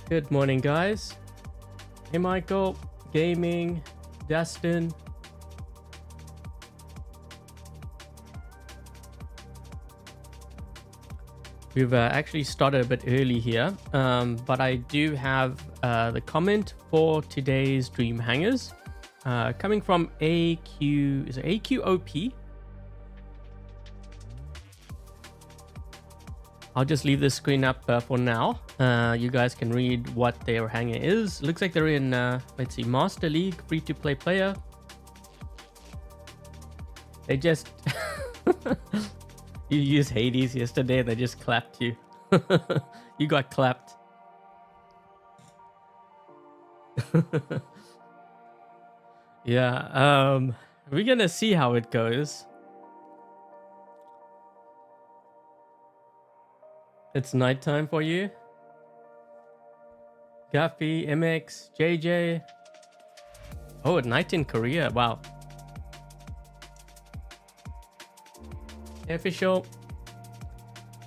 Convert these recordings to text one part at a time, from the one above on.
Good morning, guys. Hey, Michael, Gaming, Dustin. We've actually started a bit early here, but I do have the comment for today's Dream Hangars coming from AQ. Is it AQOP? I'll just leave this screen up for now. You guys can read what their hangar is. Looks like they're in, let's see, Master League, free-to-play player. They just... You used Hades yesterday, they just clapped you. You got clapped. Yeah, we're gonna see how it goes. It's nighttime for you. Gaffy, MX, JJ. Oh, at night in Korea. Wow. Official.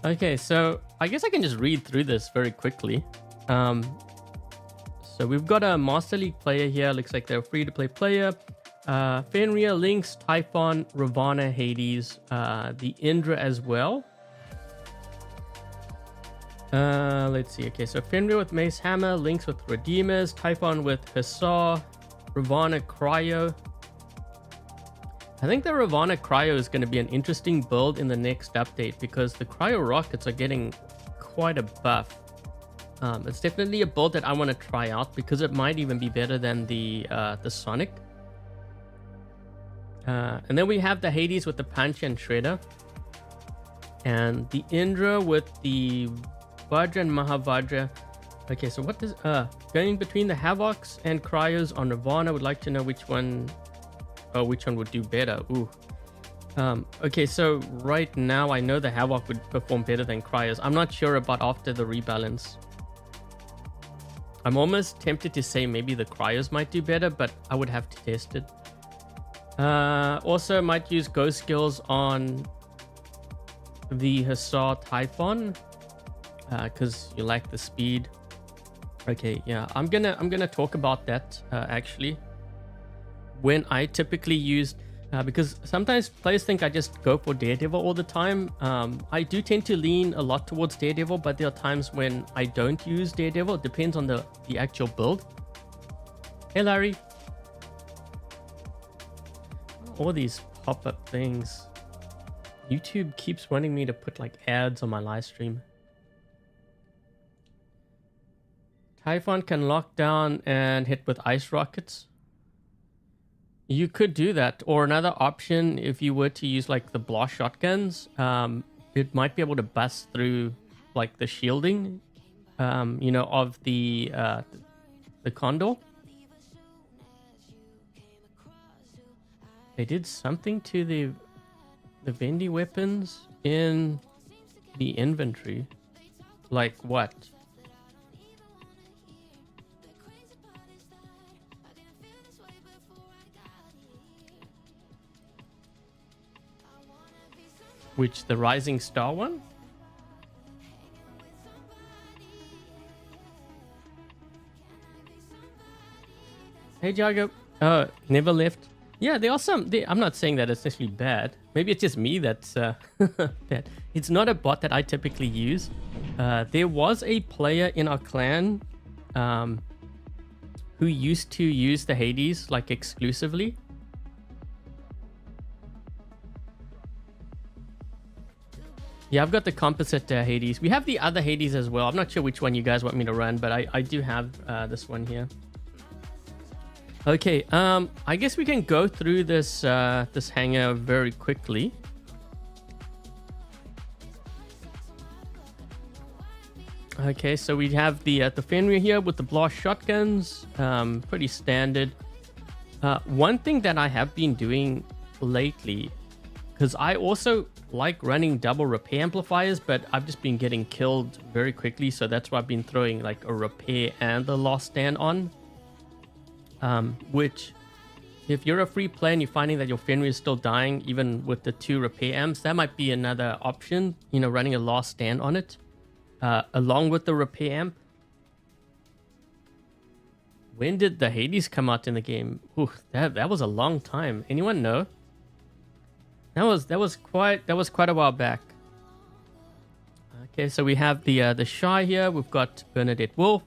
Okay, so I guess I can just read through this very quickly. So we've got a Master League player here. Looks like they're a free-to-play player. Fenrir, Lynx, Typhon, Ravana, Hades, the Indra as well. Let's see. Okay, so Fenrir with Mace Hammer, Lynx with Redeemers, Typhon with Hussar, Ravana Cryo. I think the Ravana Cryo is going to be an interesting build in the next update because the Cryo rockets are getting quite a buff. It's definitely a build that I want to try out because it might even be better than the Sonic. And then we have the Hades with the Punch and Shredder, and the Indra with the Vajra and Mahavajra. Okay, so what does going between the Havocs and Cryos on Ravana? Would like to know which one would do better. Ooh. Okay, so right now I know the Havoc would perform better than Cryos. I'm not sure about after the rebalance. I'm almost tempted to say maybe the Cryos might do better, but I would have to test it. Also might use ghost skills on the Hussar Typhon because you like the speed. Okay, yeah, I'm gonna talk about that actually when I typically use because sometimes players think I just go for Daredevil all the time. I do tend to lean a lot towards Daredevil, but there are times when I don't use Daredevil. It depends on the actual build. Hey Larry. All these pop-up things. YouTube keeps wanting me to put like ads on my live stream. Typhon can lock down and hit with ice rockets. You could do that, or another option if you were to use like the blast shotguns, it might be able to bust through like the shielding, you know, of the Condor. They did something to the bendy weapons in the inventory. Like what? Which, the Rising Star one? Hey Jago. Oh, never left. Yeah, there are some. I'm not saying that it's necessarily bad. Maybe it's just me that's bad. It's not a bot that I typically use. There was a player in our clan who used to use the Hades like exclusively. Yeah, I've got the composite Hades. We have the other Hades as well. I'm not sure which one you guys want me to run, but I do have this one here. Okay, I guess we can go through this this hangar very quickly. Okay, so we have the Fenrir here with the blast shotguns, pretty standard. One thing that I have been doing lately, because I also like running double repair amplifiers, but I've just been getting killed very quickly, so that's why I've been throwing like a repair and the last stand on. Which, if you're a free player and you're finding that your Fenrir is still dying, even with the 2 repair amps, that might be another option, you know, running a last stand on it, along with the repair amp. When did the Hades come out in the game? Ooh, that was a long time. Anyone know? That was quite a while back. Okay, so we have the Shy here. We've got Bernadette Wolf.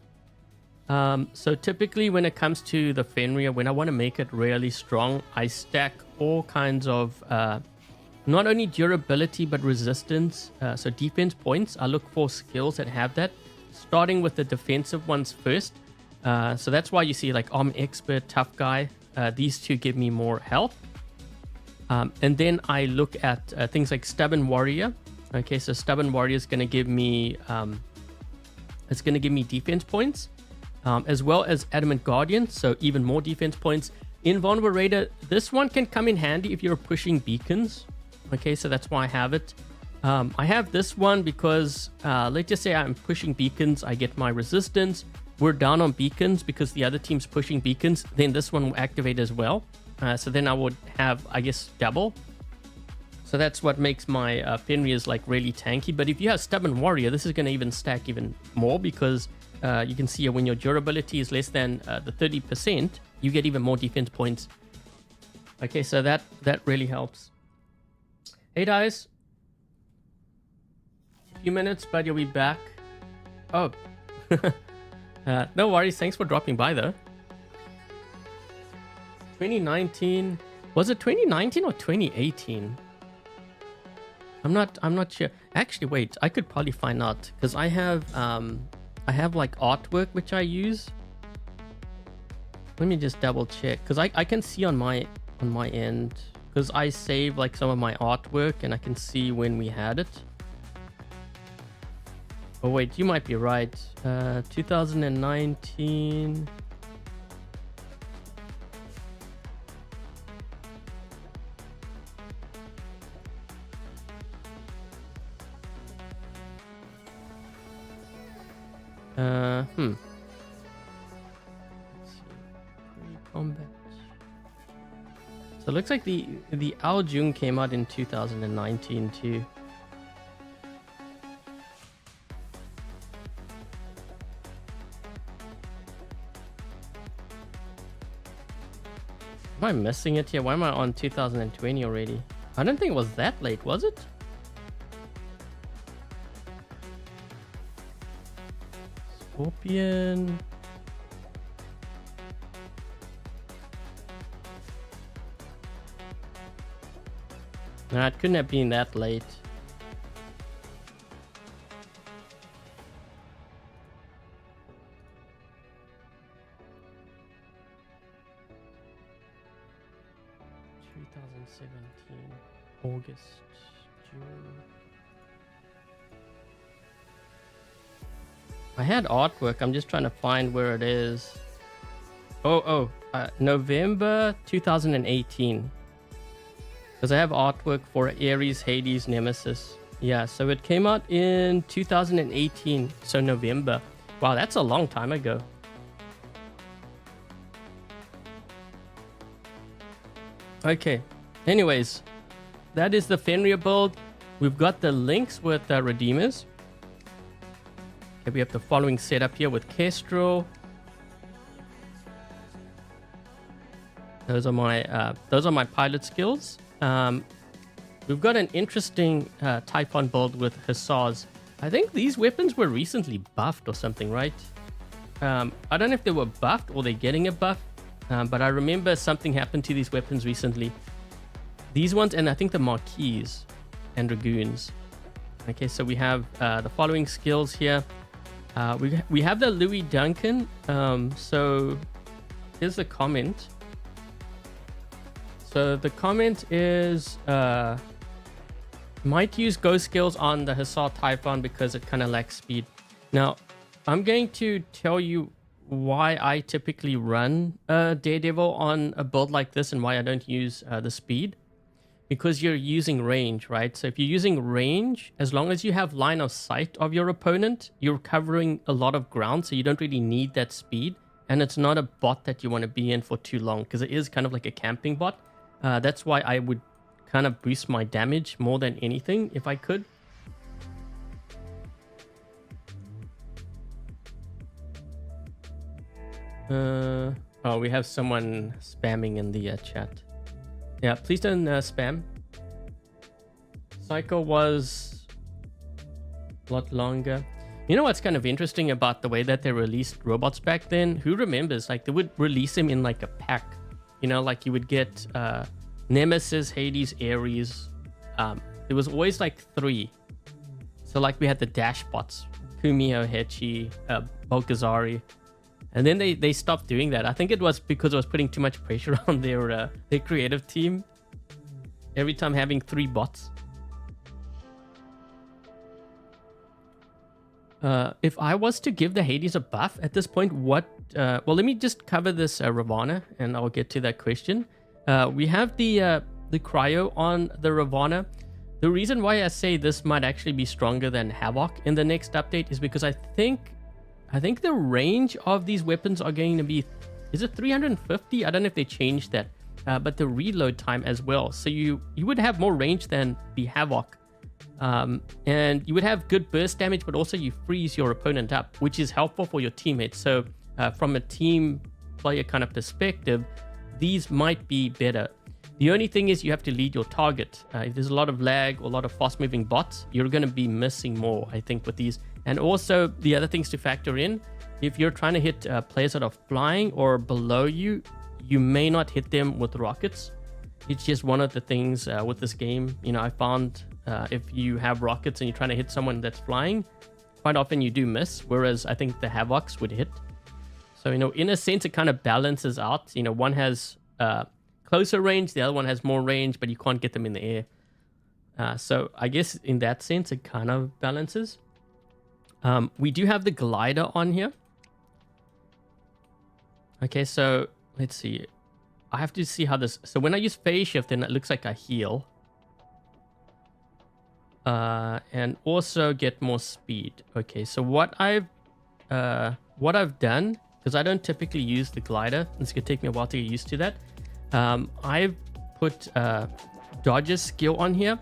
So typically when it comes to the Fenrir, when I want to make it really strong, I stack all kinds of not only durability but resistance. So defense points. I look for skills that have that, starting with the defensive ones first. So that's why you see like Arm Expert, Tough Guy. These two give me more health. And then I look at things like Stubborn Warrior. Okay, so Stubborn Warrior is going to give me it's going to give me defense points, as well as Adamant Guardian, so even more defense points. Invulnerable Raider, this one can come in handy if you're pushing beacons. Okay, so that's why I have it. I have this one because let's just say I'm pushing beacons, I get my resistance. We're down on beacons because the other team's pushing beacons, then this one will activate as well. So then I would have, I guess, double. So that's what makes my Fenrir's like really tanky. But if you have Stubborn Warrior, this is going to even stack even more because you can see when your durability is less than the 30%, you get even more defense points. Okay, so that really helps. Hey guys, a few minutes, but you'll be back. Oh, no worries. Thanks for dropping by though. 2019, was it 2019 or 2018? I'm not sure. Actually, wait, I could probably find out because I have like artwork which I use. Let me just double check because I can see on my end because I save like some of my artwork and I can see when we had it. Oh wait, you might be right. 2019. Let's see. Pre-combat. So it looks like the Al June came out in 2019 too. Am I missing it here? Why am I on 2020 already? I don't think it was that late, was it? Scorpion. Nah, it couldn't have been that late. August, June. I had artwork. I'm just trying to find where it is. November 2018. Because I have artwork for Ares, Hades, Nemesis. Yeah, so it came out in 2018. So November. Wow, that's a long time ago. Okay. Anyways. That is the Fenrir build. We've got the Lynx with Redeemers. Okay, we have the following setup here with Kestrel. Those are my pilot skills. We've got an interesting Typhon build with Hussars. I think these weapons were recently buffed or something, right? I don't know if they were buffed or they're getting a buff, but I remember something happened to these weapons recently. These ones, and I think the Marquess and Dragoons. Okay, so we have the following skills here. We have the Louis Duncan. So here's the comment. So the comment is might use ghost skills on the Hussar Typhon because it kind of lacks speed. Now, I'm going to tell you why I typically run Daredevil on a build like this and why I don't use the speed. Because you're using range, right? So if you're using range, as long as you have line of sight of your opponent, you're covering a lot of ground, so you don't really need that speed. And it's not a bot that you want to be in for too long, because it is kind of like a camping bot. That's why I would kind of boost my damage more than anything, if I could. Oh, we have someone spamming in the chat. Yeah, please don't spam. Cycle was a lot longer. You know what's kind of interesting about the way that they released robots back then? Who remembers? Like, they would release them in like a pack. You know, like you would get Nemesis, Hades, Ares. There was always like 3. So like we had the Dash bots, Kumio, Hechi, Balkazari. And then they stopped doing that. I think it was because it was putting too much pressure on their creative team. Every time having 3 bots. If I was to give the Hades a buff at this point, what... well, let me just cover this Ravana, and I'll get to that question. We have the cryo on the Ravana. The reason why I say this might actually be stronger than Havoc in the next update is because I think the range of these weapons are going to be... Is it 350? I don't know if they changed that. But the reload time as well. So you would have more range than the Havoc. And you would have good burst damage, but also you freeze your opponent up, which is helpful for your teammates. So from a team player kind of perspective, these might be better. The only thing is you have to lead your target. If there's a lot of lag or a lot of fast moving bots, you're going to be missing more, I think, with these. And also the other things to factor in, if you're trying to hit players that are flying or below you, you may not hit them with rockets. It's just one of the things with this game. You know, I found if you have rockets and you're trying to hit someone that's flying, quite often you do miss, whereas I think the Havocs would hit. So, you know, in a sense, it kind of balances out. You know, one has closer range, the other one has more range, but you can't get them in the air. So I guess in that sense, it kind of balances. We do have the glider on here. Okay, so let's see. I have to see how this... So when I use phase shift, then it looks like I heal. And also get more speed. Okay, so what I've done, because I don't typically use the glider, it's gonna take me a while to get used to that. I've put Dodge's skill on here.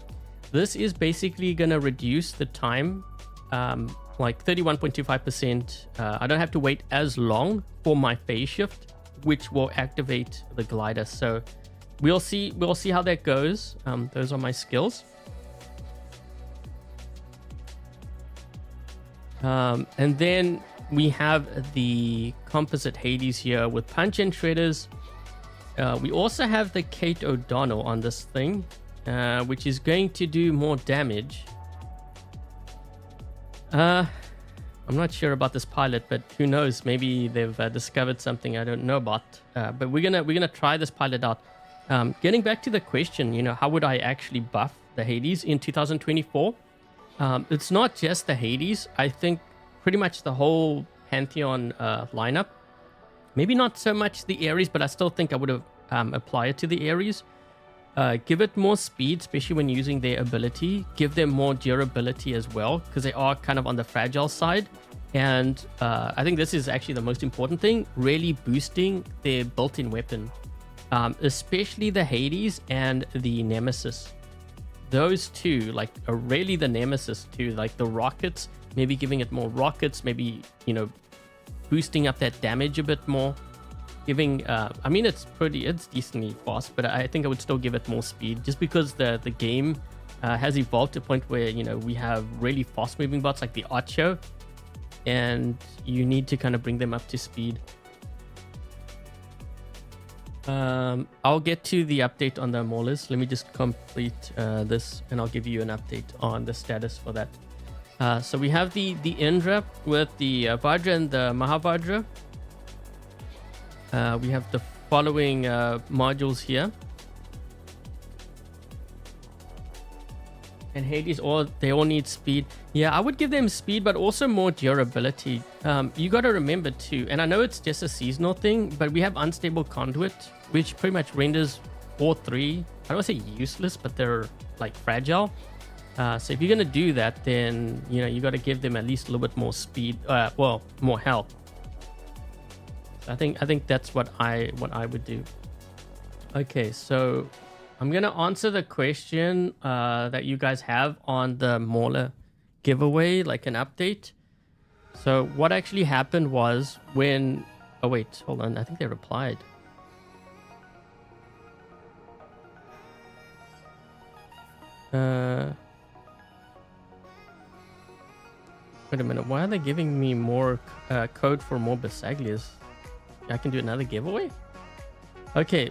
This is basically gonna reduce the time, like 31.25%. I don't have to wait as long for my phase shift, which will activate the glider. So we'll see how that goes. Those are my skills. And then we have the composite Hades here with punch and shredders. We also have the Kate O'Donnell on this thing, which is going to do more damage. I'm not sure about this pilot, but who knows? Maybe they've discovered something I don't know about. But we're gonna try this pilot out. Getting back to the question, you know, how would I actually buff the Hades in 2024? It's not just the Hades. I think pretty much the whole Pantheon lineup. Maybe not so much the Ares, but I still think I would have applied it to the Ares. Give it more speed, especially when using their ability. Give them more durability as well, because they are kind of on the fragile side. And I think this is actually the most important thing, really boosting their built-in weapon. Especially the Hades and the Nemesis. Those two, like, are really the Nemesis too. Like the rockets, maybe giving it more rockets, maybe, you know, boosting up that damage a bit more. Giving, I mean, it's decently fast, but I think I would still give it more speed, just because the game has evolved to a point where, you know, we have really fast moving bots like the Ocho, and you need to kind of bring them up to speed. I'll get to the update on the Maulers. Let me just complete this, and I'll give you an update on the status for that. So we have the Indra with the Vajra and the Mahavajra. We have the following modules here. And Hades, they all need speed. Yeah, I would give them speed, but also more durability. You got to remember too, and I know it's just a seasonal thing, but we have unstable conduit, which pretty much renders all three, I don't want to say useless, but they're like fragile. So if you're going to do that, then, you know, you got to give them at least a little bit more speed, well, more health. I think that's what I would do. Okay, so I'm gonna answer the question that you guys have on the Mauler giveaway, like an update. So what actually happened was, when Oh wait, hold on. I think they replied. Wait a minute. Why are they giving me more code for more Basaglias? I can do another giveaway? Okay.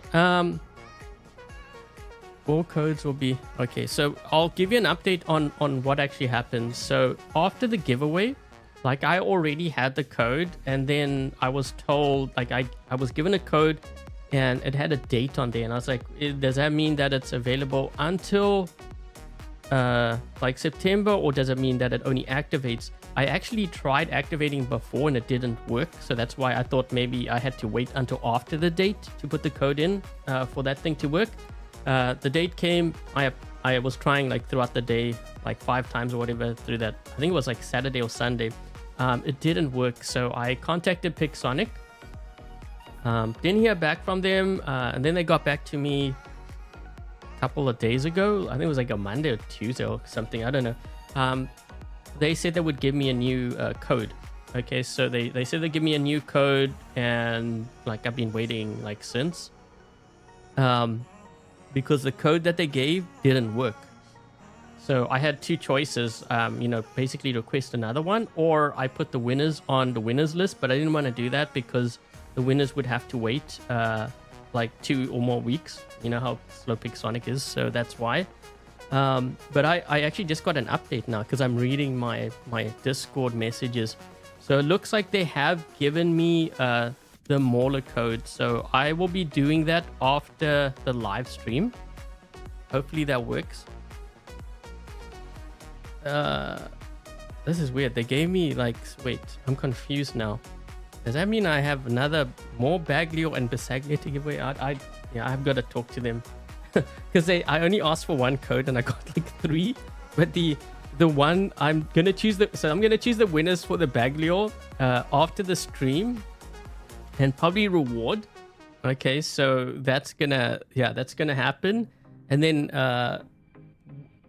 All codes will be... Okay, so I'll give you an update on what actually happened. So after the giveaway, like I already had the code, and then I was told, like I was given a code and it had a date on there, and I was like, does that mean that it's available until like September, or does it mean that it only activates? I actually tried activating before and it didn't work, so that's why I thought maybe I had to wait until after the date to put the code in for that thing to work. The date came. I was trying like throughout the day, like 5 times or whatever through that. I think it was like Saturday or Sunday. It didn't work, so I contacted Pixonic. Didn't hear back from them, and then they got back to me a couple of days ago. I think it was like a Monday or Tuesday or something. I don't know. They said they would give me a new code. Okay, so they said they'd give me a new code, and like I've been waiting like since. Because the code that they gave didn't work. So I had 2 choices, you know, basically request another one, or I put the winners on the winners list, but I didn't want to do that because the winners would have to wait like 2 or more weeks. You know how slow Pixonic is, so that's why. But I actually just got an update now because I'm reading my Discord messages. So it looks like they have given me the Mauler code, so I will be doing that after the live stream. Hopefully that works. This is weird. They gave me like, wait, I'm confused now. Does that mean I have more Baglio and Basaglia to give away? Yeah, I've got to talk to them because I only asked for 1 code and I got like 3. But the one I'm gonna choose I'm gonna choose the winners for the Baglio after the stream. And probably reward. Okay, so that's gonna happen. And then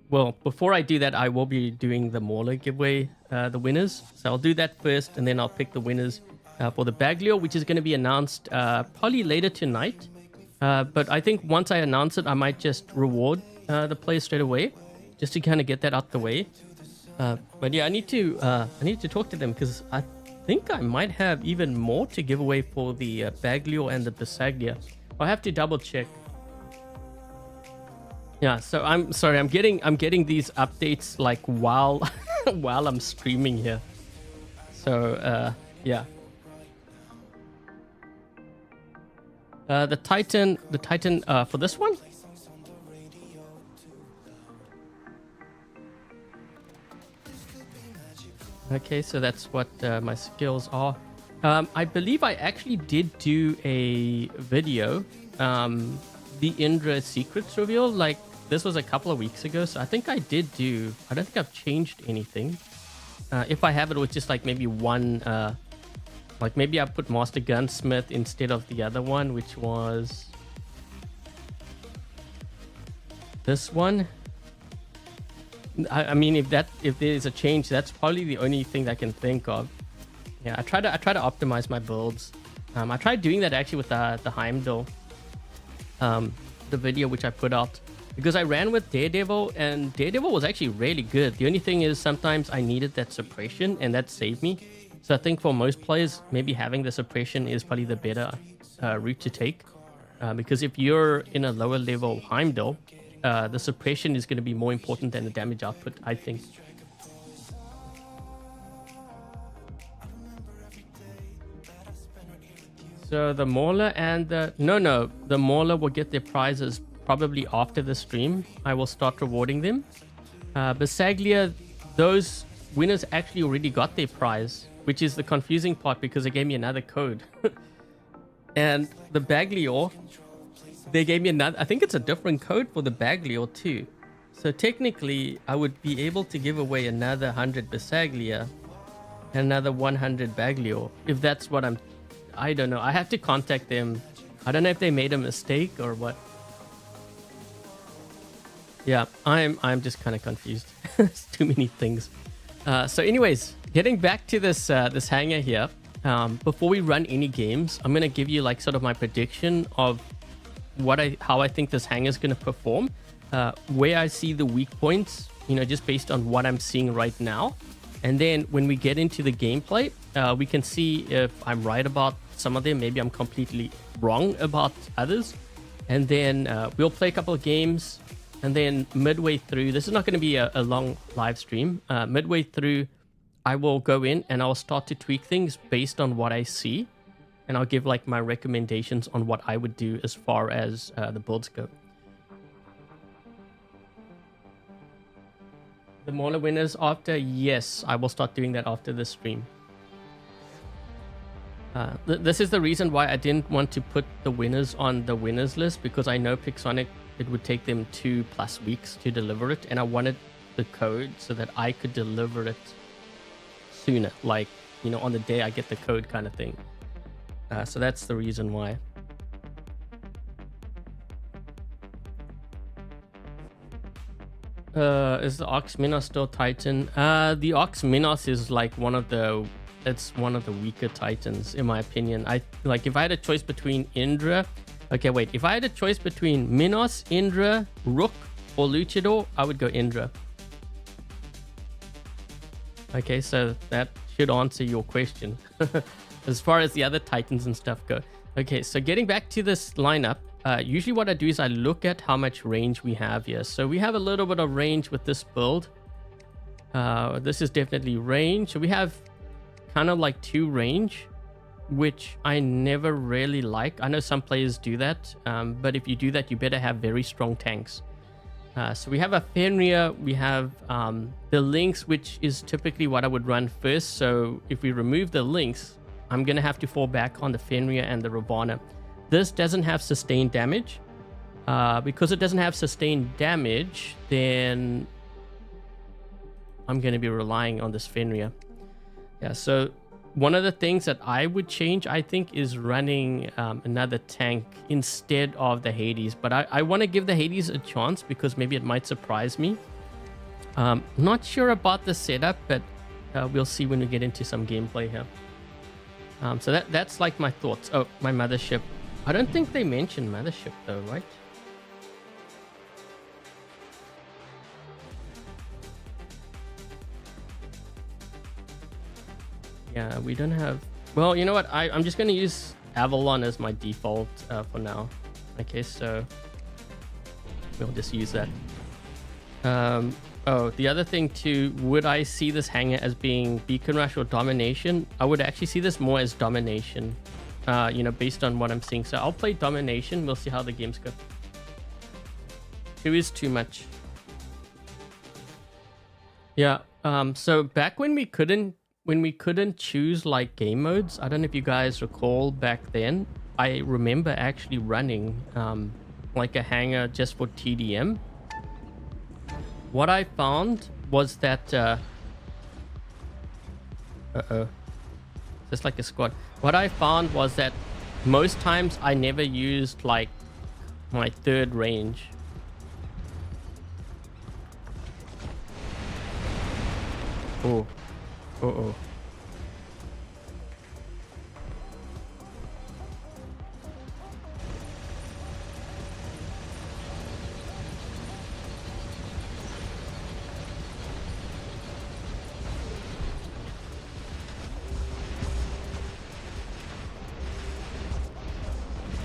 well, before I do that, I will be doing the Mauler giveaway, the winners. So I'll do that first, and then I'll pick the winners for the Baglio, which is going to be announced probably later tonight. But I think once I announce it, I might just reward the players straight away, just to kind of get that out the way. But yeah, I need to talk to them because I think I might have even more to give away for the Baglio and the Basaglia. I'll have to double check. Yeah, so I'm sorry, I'm getting these updates like while while I'm streaming here. So yeah. The Titan for this one. Okay, so that's what my skills are. I believe I actually did do a video, the Indra secrets reveal. Like this was a couple of weeks ago, so I think I did do. I don't think I've changed anything. If I have, it was just like maybe one. Like maybe I put Master Gunsmith instead of the other one, which was this one. I mean, if there's a change, that's probably the only thing that I can think of. Yeah, I try to optimize my builds. I tried doing that actually with the Heimdall, the video which I put out, because I ran with Daredevil and Daredevil was actually really good. The only thing is sometimes I needed that suppression and that saved me. So I think for most players, maybe having the suppression is probably the better route to take, because if you're in a lower level Heimdall, the suppression is going to be more important than the damage output, I think. So the Mauler and the Mauler will get their prizes probably after the stream. I will start rewarding them. Basaglia, those winners actually already got their prize, which is the confusing part because they gave me another code. And the Baglio, they gave me another, I think it's a different code for the Baglio too. So technically I would be able to give away another 100 Basaglia and another 100 Baglio, if that's what I don't know. I have to contact them. I don't know if they made a mistake or what. Yeah, I'm just kind of confused. It's too many things. So anyways, getting back to this hangar here. before we run any games, I'm gonna give you like sort of my prediction of how I think this hangar is gonna perform, where I see the weak points, you know, just based on what I'm seeing right now. And then when we get into the gameplay, we can see if I'm right about some of them. Maybe I'm completely wrong about others. And then we'll play a couple of games. And then midway through, this is not going to be a long live stream. Midway through, I will go in and I'll start to tweak things based on what I see. And I'll give like my recommendations on what I would do as far as the builds go. The Mauler winners after? Yes, I will start doing that after the stream. This is the reason why I didn't want to put the winners on the winners list, because I know Pixonic, it would take them 2+ weeks to deliver it, and I wanted the code so that I could deliver it sooner, like, you know, on the day I get the code kind of thing. So that's the reason why. Is the Ox Minos still Titan? The Ox Minos is like it's one of the weaker Titans in my opinion. If I had a choice between Indra, if I had a choice between Minos, Indra, Rook, or Luchador, I would go Indra. Okay, so that should answer your question as far as the other Titans and stuff go. Okay, so getting back to this lineup, usually what I do is I look at how much range we have here. So we have a little bit of range with this build. This is definitely range. So we have kind of like 2 range, which I never really like. I know some players do that, but if you do that, you better have very strong tanks. So we have a Fenrir, we have the Lynx, which is typically what I would run first. So if we remove the Lynx, I'm going to have to fall back on the Fenrir and the Ravana. This doesn't have sustained damage. Because it doesn't have sustained damage, then I'm going to be relying on this Fenrir. Yeah, so one of the things that I would change, I think, is running another tank instead of the Hades. But I want to give the Hades a chance because maybe it might surprise me. Not sure about the setup, but we'll see when we get into some gameplay here. So that's like my thoughts. Oh, my mothership. I don't think they mentioned mothership though, right? Yeah, we don't have... Well, you know what? I'm just going to use Avalon as my default for now. Okay, so we'll just use that. Oh, the other thing too, would I see this hangar as being Beacon Rush or Domination? I would actually see this more as Domination, you know, based on what I'm seeing. So I'll play Domination. We'll see how the games go. 2 is too much. Yeah, so back when we couldn't choose like game modes, I don't know if you guys recall back then, I remember actually running like a hangar just for TDM. What I found was that just like a squad. What I found was that most times I never used like my 3rd range. Oh. Uh-oh.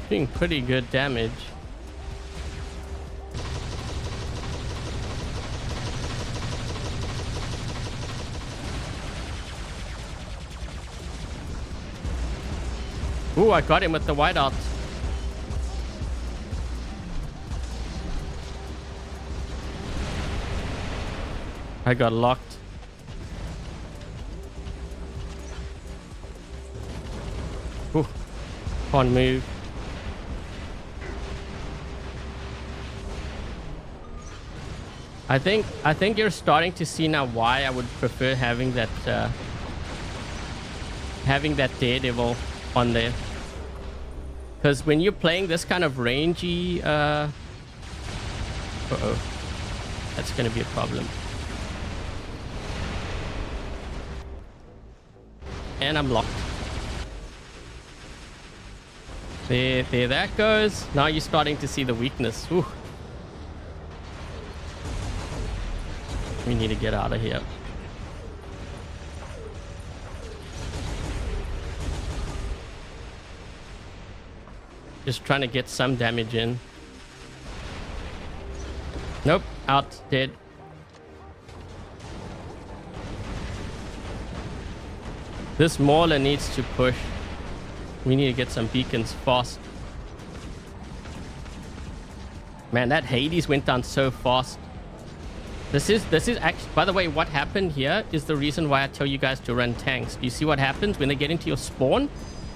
Doing pretty good damage. Ooh, I got him with the whiteout. I got locked. Ooh, can't move. I think you're starting to see now why I would prefer having that Daredevil on there, because when you're playing this kind of rangy that's gonna be a problem. And I'm locked. There that goes. Now you're starting to see the weakness. Ooh. We need to get out of here. Just trying to get some damage in. Nope, out, dead. This Mauler needs to push. We need to get some beacons fast. Man, that Hades went down so fast. This is actually, by the way, what happened here is the reason why I tell you guys to run tanks. Do you see what happens when they get into your spawn?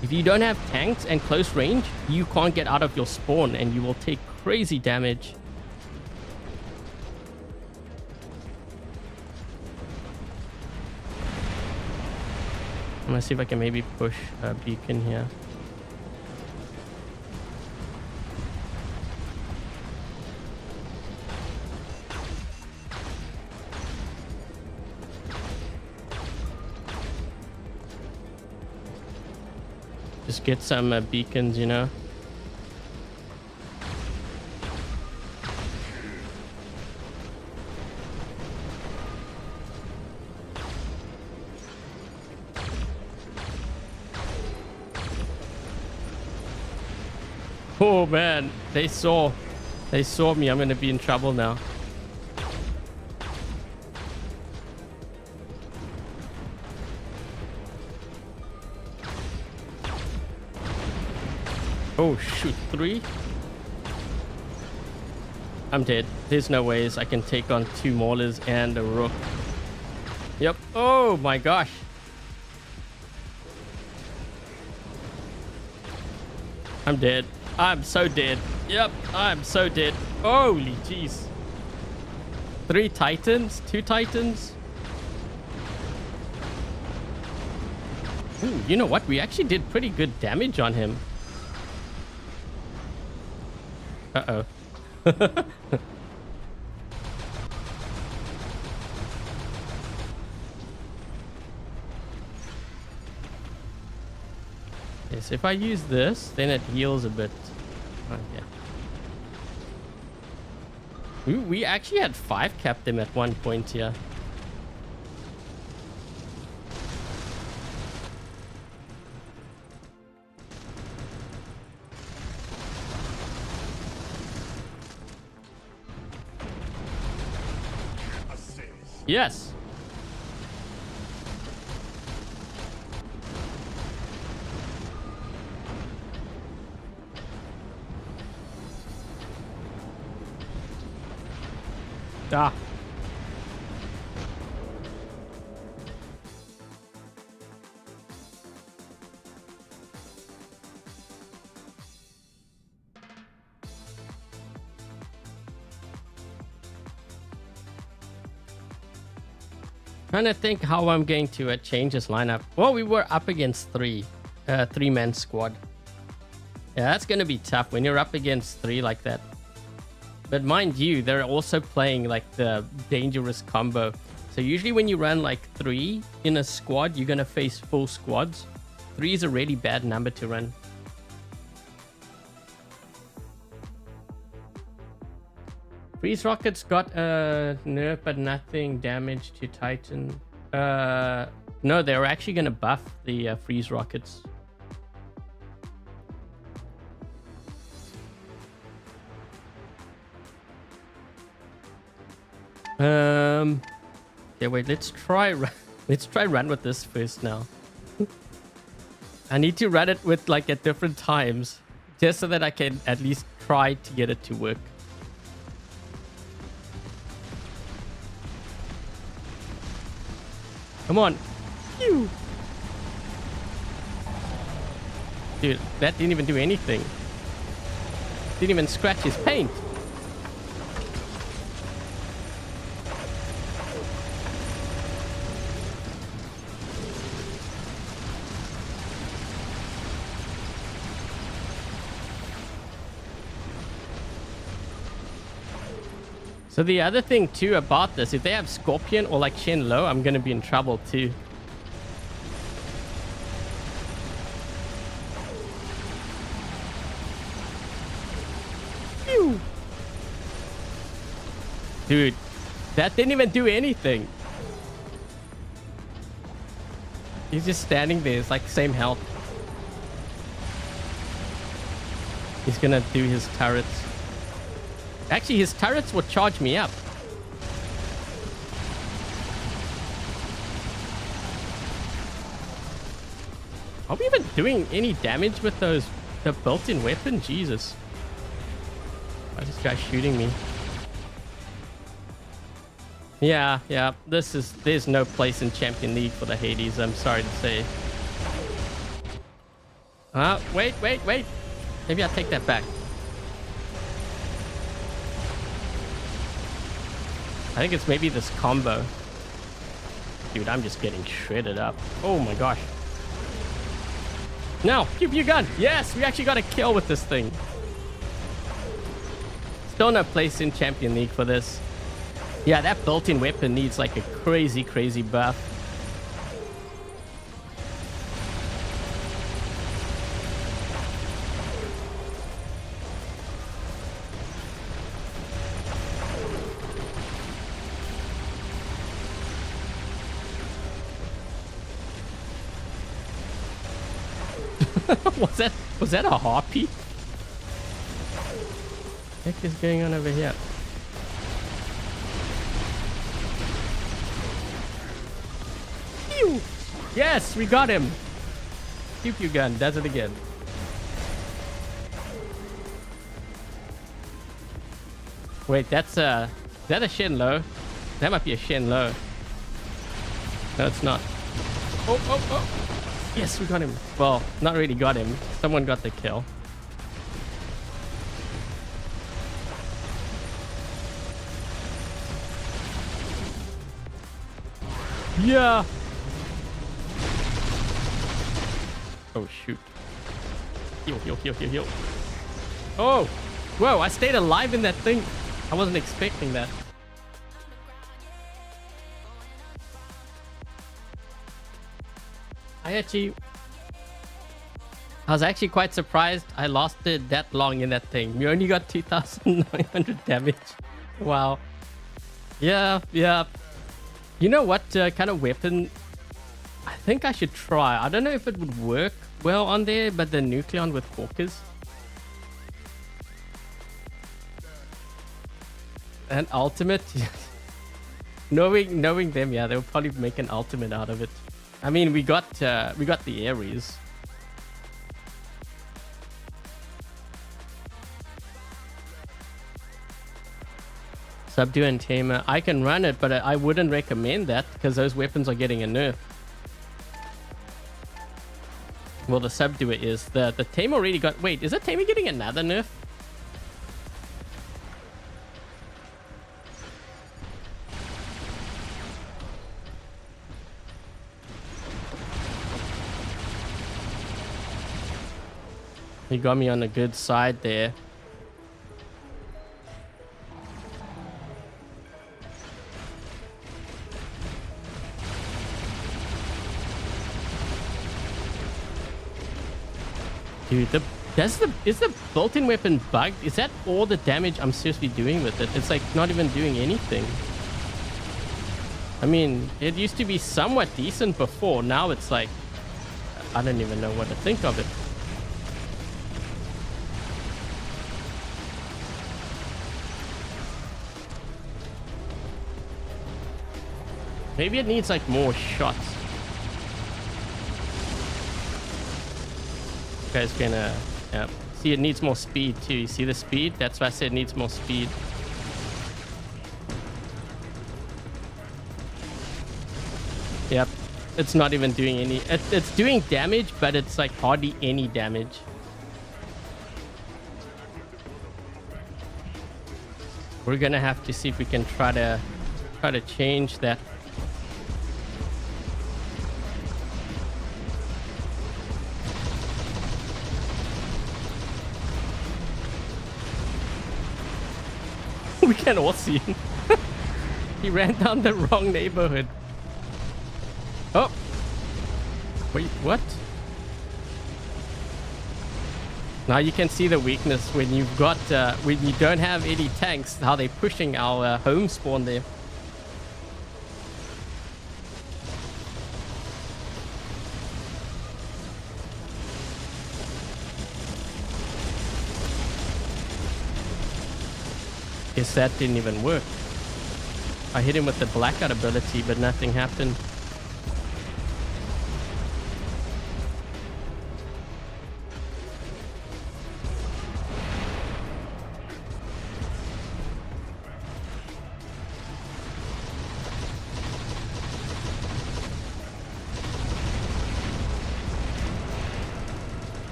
If you don't have tanks and close range, you can't get out of your spawn and you will take crazy damage. I'm gonna see if I can maybe push a beacon here. Just get some beacons, you know. Oh man, they saw me. I'm gonna be in trouble now. Oh shoot, 3? I'm dead. There's no ways I can take on 2 Maulers and a Rook. Yep. Oh my gosh. I'm dead. I'm so dead. Yep, I'm so dead. Holy jeez. 3 Titans? 2 Titans? Ooh, you know what? We actually did pretty good damage on him. Uh-oh. Yes, if I use this, then it heals a bit. Oh, yeah. Ooh, we actually had 5 cap them at one point here. Yes. Ah. Trying to think how I'm going to change this lineup. Well, we were up against 3-man squad. Yeah, that's going to be tough when you're up against 3 like that. But mind you, they're also playing like the dangerous combo. So usually when you run like 3 in a squad, you're going to face full squads. 3 is a really bad number to run. Freeze rockets got a nerf, but nothing damage to Titan. No, they're actually going to buff the freeze rockets. Okay, wait. Let's try run with this first now. I need to run it with like at different times, just so that I can at least try to get it to work. Come on. Phew. Dude, that didn't even do anything. Didn't even scratch his paint. So the other thing too about this, if they have Scorpion or like Shen Lo, I'm going to be in trouble too. Dude, that didn't even do anything. He's just standing there. It's like same health. He's gonna do his turrets. Actually, his turrets will charge me up. Are we even doing any damage with those, the built-in weapon? Jesus. Why is this guy shooting me? Yeah, there's no place in Champion League for the Hades, I'm sorry to say. Wait. Maybe I'll take that back. I think it's maybe this combo. Dude, I'm just getting shredded up. Oh my gosh. No, pew pew gun. Yes, we actually got a kill with this thing. Still no place in Champion League for this. Yeah, that built-in weapon needs like a crazy buff. Was that a harpy? What the heck is going on over here? Pew! Yes, we got him. Pew pew gun does it again. Wait, that's is that a Shenlo? That might be a Shenlo. No, it's not. Oh. Yes, we got him. Well, not really got him. Someone got the kill. Yeah. Oh, shoot. Heal. Oh. Whoa, I stayed alive in that thing. I wasn't expecting that. I was actually quite surprised I lasted that long in that thing. We only got 2,900 damage. Wow. Yeah. You know what kind of weapon I think I should try? I don't know if it would work well on there, but the Nucleon with Hawkers. An ultimate? knowing them, yeah, they'll probably make an ultimate out of it. I mean, we got the Ares. Subdue and Tamer. I can run it, but I wouldn't recommend that because those weapons are getting a nerf. Well, the Subduer is. The Tamer already got... Wait, is that Tamer getting another nerf? He got me on a good side there. Dude, is the built-in weapon bugged? Is that all the damage I'm seriously doing with it? It's like not even doing anything. I mean, it used to be somewhat decent before. Now it's like, I don't even know what to think of it. Maybe it needs like more shots. This guy's gonna... Yep. See, it needs more speed too. You see the speed? That's why I said it needs more speed. Yep. It's not even doing any... It's doing damage, but it's like hardly any damage. We're gonna have to see if we can try to change that. We can all see him. He ran down the wrong neighborhood. Oh. Wait, what? Now you can see the weakness when you've got when you don't have any tanks, how they're pushing our home spawn there. Guess that didn't even work. I hit him with the blackout ability, but nothing happened.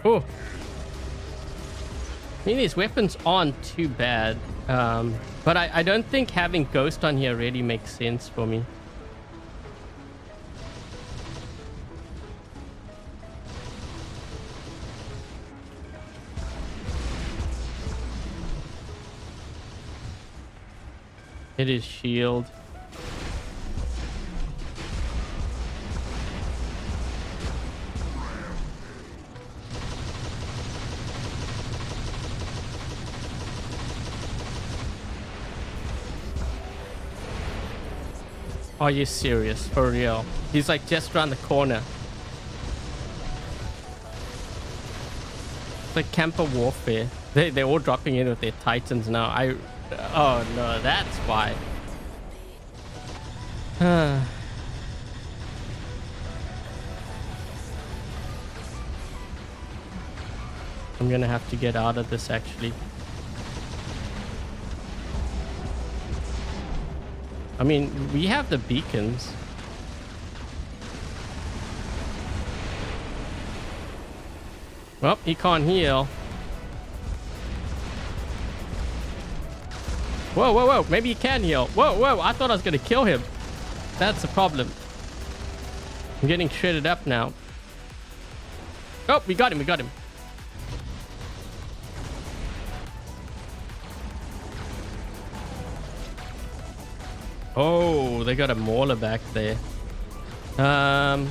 Oh, I mean, these weapons aren't too bad, but I don't think having Ghost on here really makes sense for me. It is shield. Are you serious? For real? He's like just around the corner. It's like camper warfare. They're all dropping in with their Titans now. Oh no, that's why. I'm gonna have to get out of this actually. I mean, we have the beacons. Well, he can't heal. Whoa, whoa, whoa. Maybe he can heal. Whoa, whoa. I thought I was going to kill him. That's the problem. I'm getting shredded up now. Oh, we got him. We got him. Oh, they got a mauler back there. Yeah,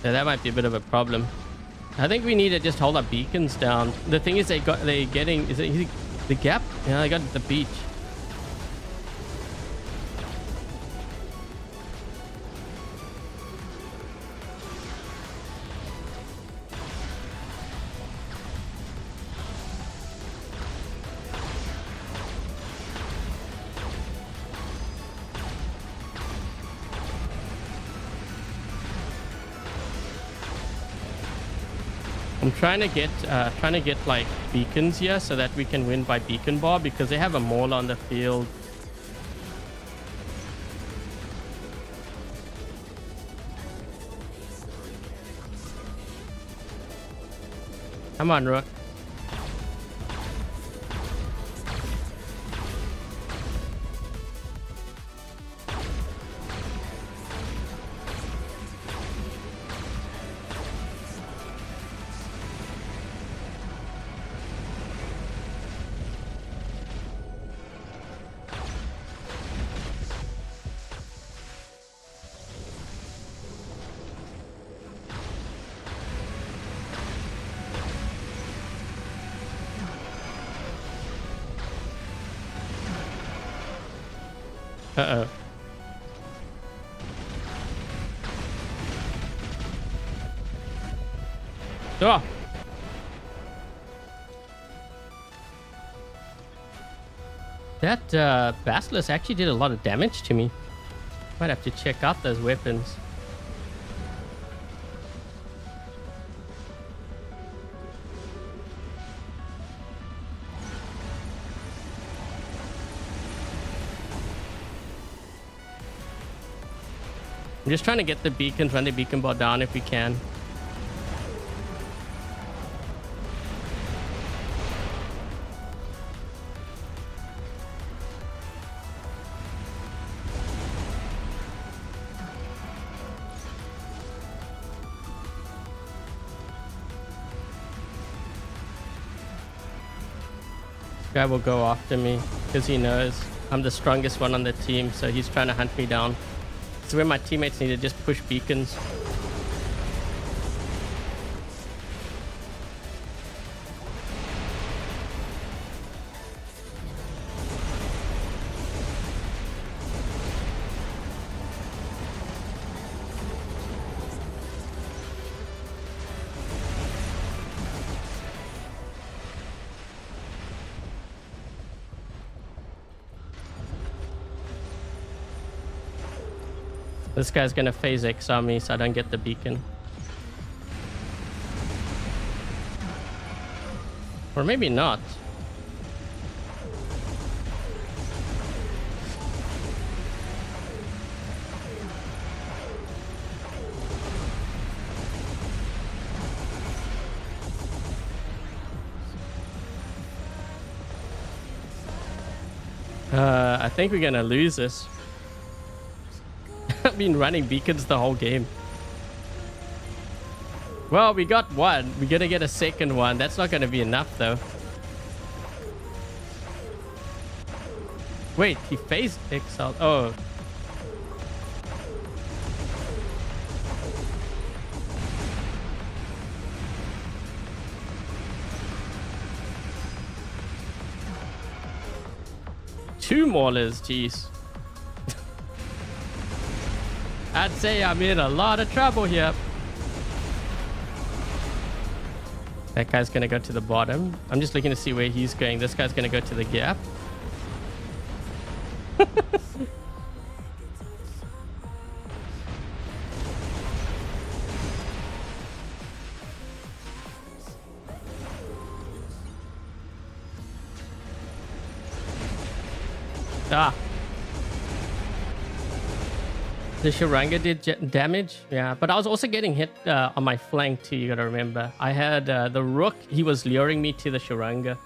that might be a bit of a problem. I think we need to just hold our beacons down. The thing is, they're getting, is it the gap? Yeah, I got the beach. I'm trying to get like beacons here so that we can win by beacon bar because they have a mall on the field. Come on, Rook. Uh-oh. Oh. That Basilisk actually did a lot of damage to me. Might have to check out those weapons. I'm just trying to get the beacons, run the beacon bar down if we can. This guy will go after me because he knows I'm the strongest one on the team, so he's trying to hunt me down. It's where my teammates need to just push beacons. This guy's gonna phase X on me so I don't get the beacon. Or maybe not. I think we're gonna lose this. I've been running beacons the whole game. Well, we got one. We're gonna get a second one. That's not gonna be enough though. Wait, he phased exiled. Oh. Two Maulers, jeez. I'd say I'm in a lot of trouble here. That guy's gonna go to the bottom. I'm just looking to see where he's going. This guy's gonna go to the gap. Ah. The Shuranga did damage. Yeah, but I was also getting hit on my flank too, you gotta remember. I had the Rook. He was luring me to the Shuranga.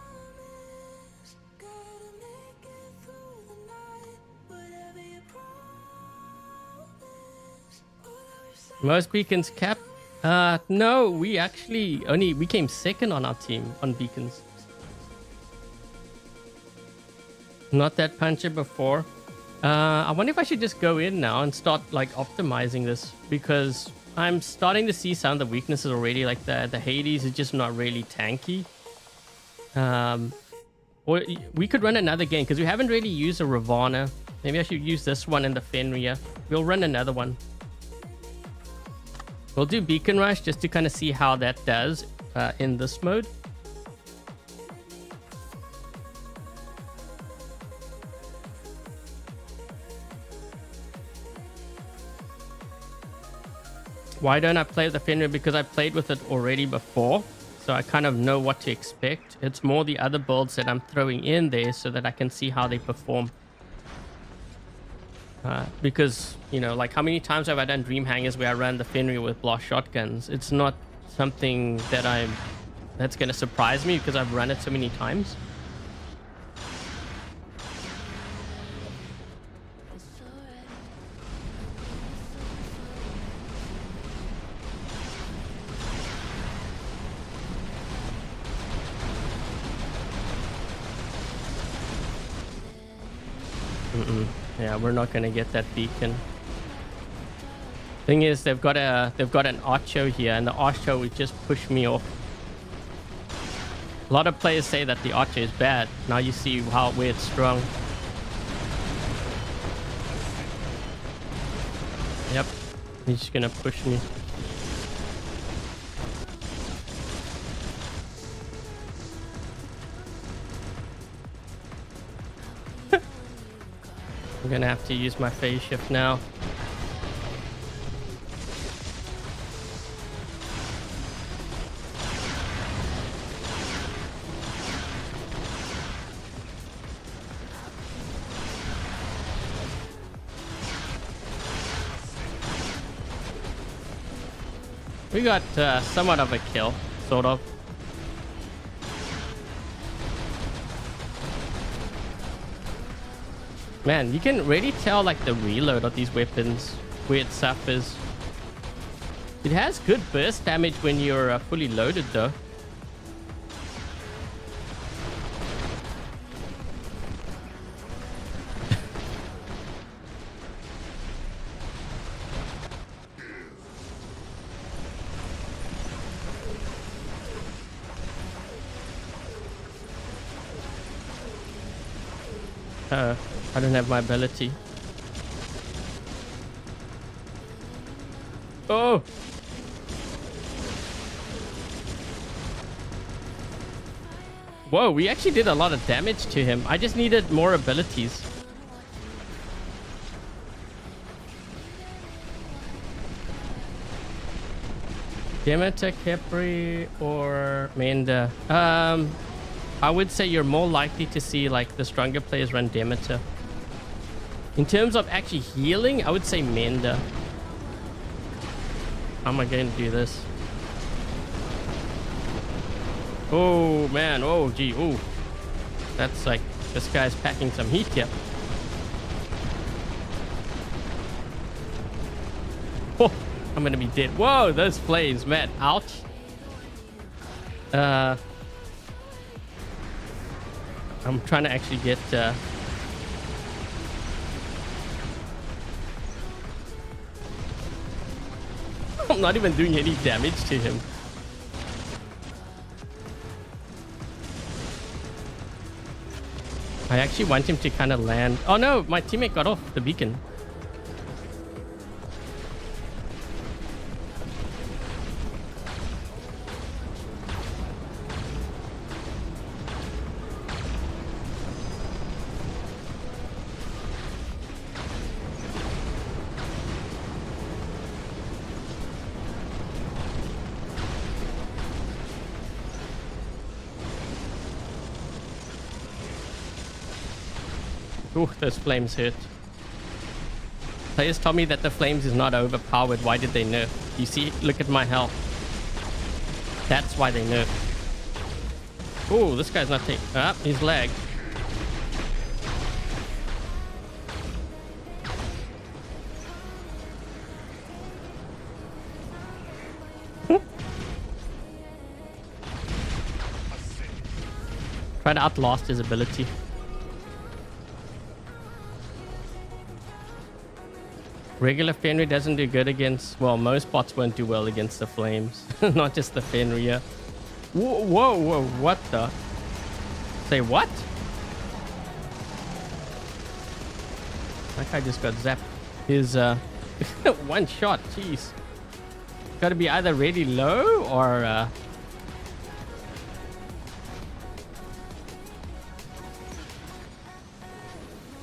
Most beacons capped? No, we actually we came second on our team on beacons. Not that puncher before. I wonder if I should just go in now and start like optimizing this, because I'm starting to see some of the weaknesses already. Like the Hades is just not really tanky. Or we could run another game because we haven't really used a Ravana. Maybe I should use this one and the Fenrir. We'll run another one. We'll do Beacon Rush just to kind of see how that does in this mode. Why don't I play with the Fenrir? Because I played with it already before, so I kind of know what to expect. It's more the other builds that I'm throwing in there so that I can see how they perform. Because, you know, like how many times have I done Dream Hangars where I run the Fenrir with blast shotguns? It's not something that that's going to surprise me because I've run it so many times. Yeah, we're not gonna get that beacon. Thing is, they've got an Archo here, and the Archo would just push me off. A lot of players say that the Archo is bad. Now you see where it's strong. Yep, he's just gonna push me. I'm gonna have to use my phase shift now. We got somewhat of a kill, sort of. Man, you can really tell like the reload of these weapons, where it suffers. It has good burst damage when you're fully loaded though. I don't have my ability. Oh! Whoa, we actually did a lot of damage to him. I just needed more abilities. Demeter, Kepri, or Menda. I would say you're more likely to see like the stronger players run Demeter. In terms of actually healing, I would say Menda. How am I going to do this? Oh man, oh gee, oh. That's like, this guy's packing some heat here. Oh, I'm gonna be dead. Whoa, those flames, man, ouch. I'm trying to actually get I'm not even doing any damage to him. I actually want him to kind of land. Oh no, my teammate got off the beacon. Ooh, those flames hurt. Players told me that the flames is not overpowered. Why did they nerf? You see, look at my health. That's why they nerfed. Ooh, this guy's not taking... Ah, he's lagged. Try to outlast his ability. Regular Fenrir doesn't do good against... Well, most bots won't do well against the flames. Not just the Fenrir. Whoa, whoa, whoa, what the... Say what? That guy just got zapped. His one shot, jeez. Gotta be either really low or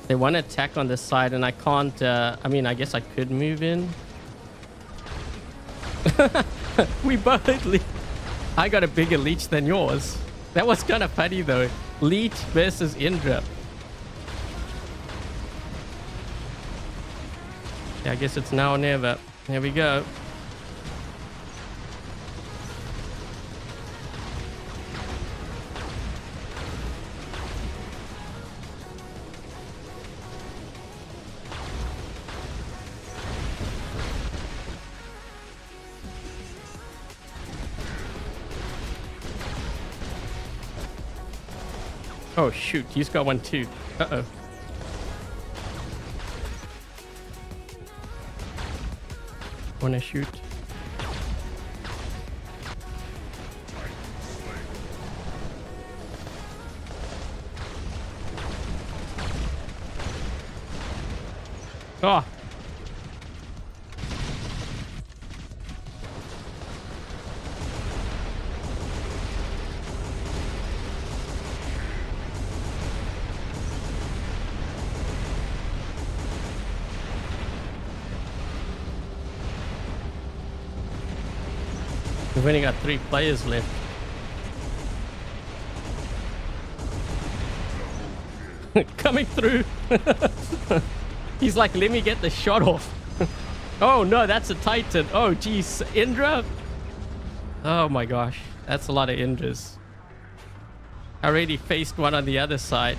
they want to attack on this side and I can't I mean, I guess I could move in. We both I got a bigger leech than yours. That was kind of funny though. Leech versus Indra. Yeah, I guess it's now or never. Here we go. Oh shoot, he's got one too. Uh-oh. Wanna shoot? Oh! We've only got 3 players left. Coming through. He's like, let me get the shot off. Oh no, that's a Titan. Oh geez, Indra. Oh my gosh, that's a lot of Indras. I already faced one on the other side.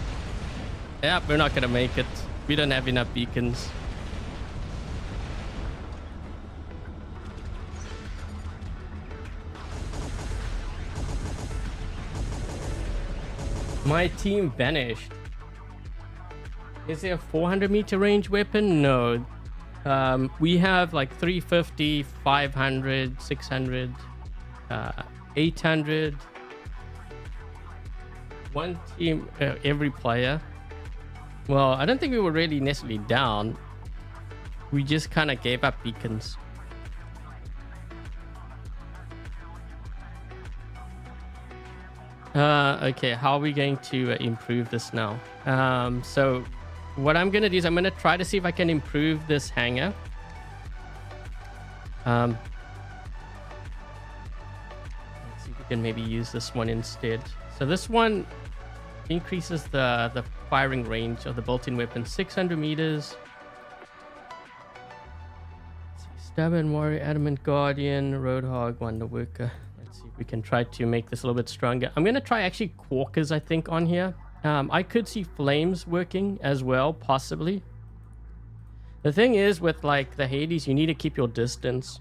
Yeah, we're not gonna make it. We don't have enough beacons. My team vanished. Is there a 400-meter range weapon? No. We have like 350, 500, 600, 800. One team, every player. Well, I don't think we were really necessarily down. We just kind of gave up beacons. Okay, how are we going to improve this now? So what I'm going to do is I'm going to try to see if I can improve this hangar. can maybe use this one instead. So this one increases the firing range of the built-in weapon 600 meters. Let's see, Stubborn Warrior, Adamant Guardian, Roadhog, Wonder Worker. Let's see if we can try to make this a little bit stronger. I'm gonna try actually Quarkers, I think, on here. I could see Flames working as well, possibly. The thing is with like the Hades, you need to keep your distance.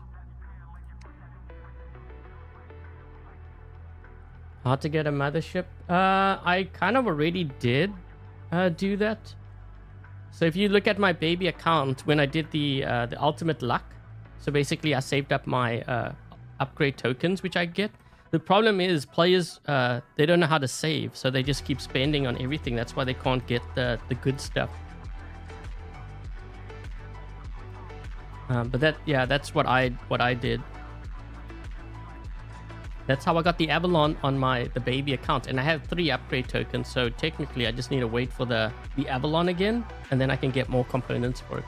How to get a mothership? I kind of already did do that. So if you look at my baby account, when I did the ultimate luck, so basically I saved up my upgrade tokens, which I get. The problem is players, they don't know how to save, so they just keep spending on everything. That's why they can't get the good stuff. But that's what I did. That's how I got the Avalon on the baby account, and I have 3 upgrade tokens. So technically, I just need to wait for the Avalon again, and then I can get more components for it.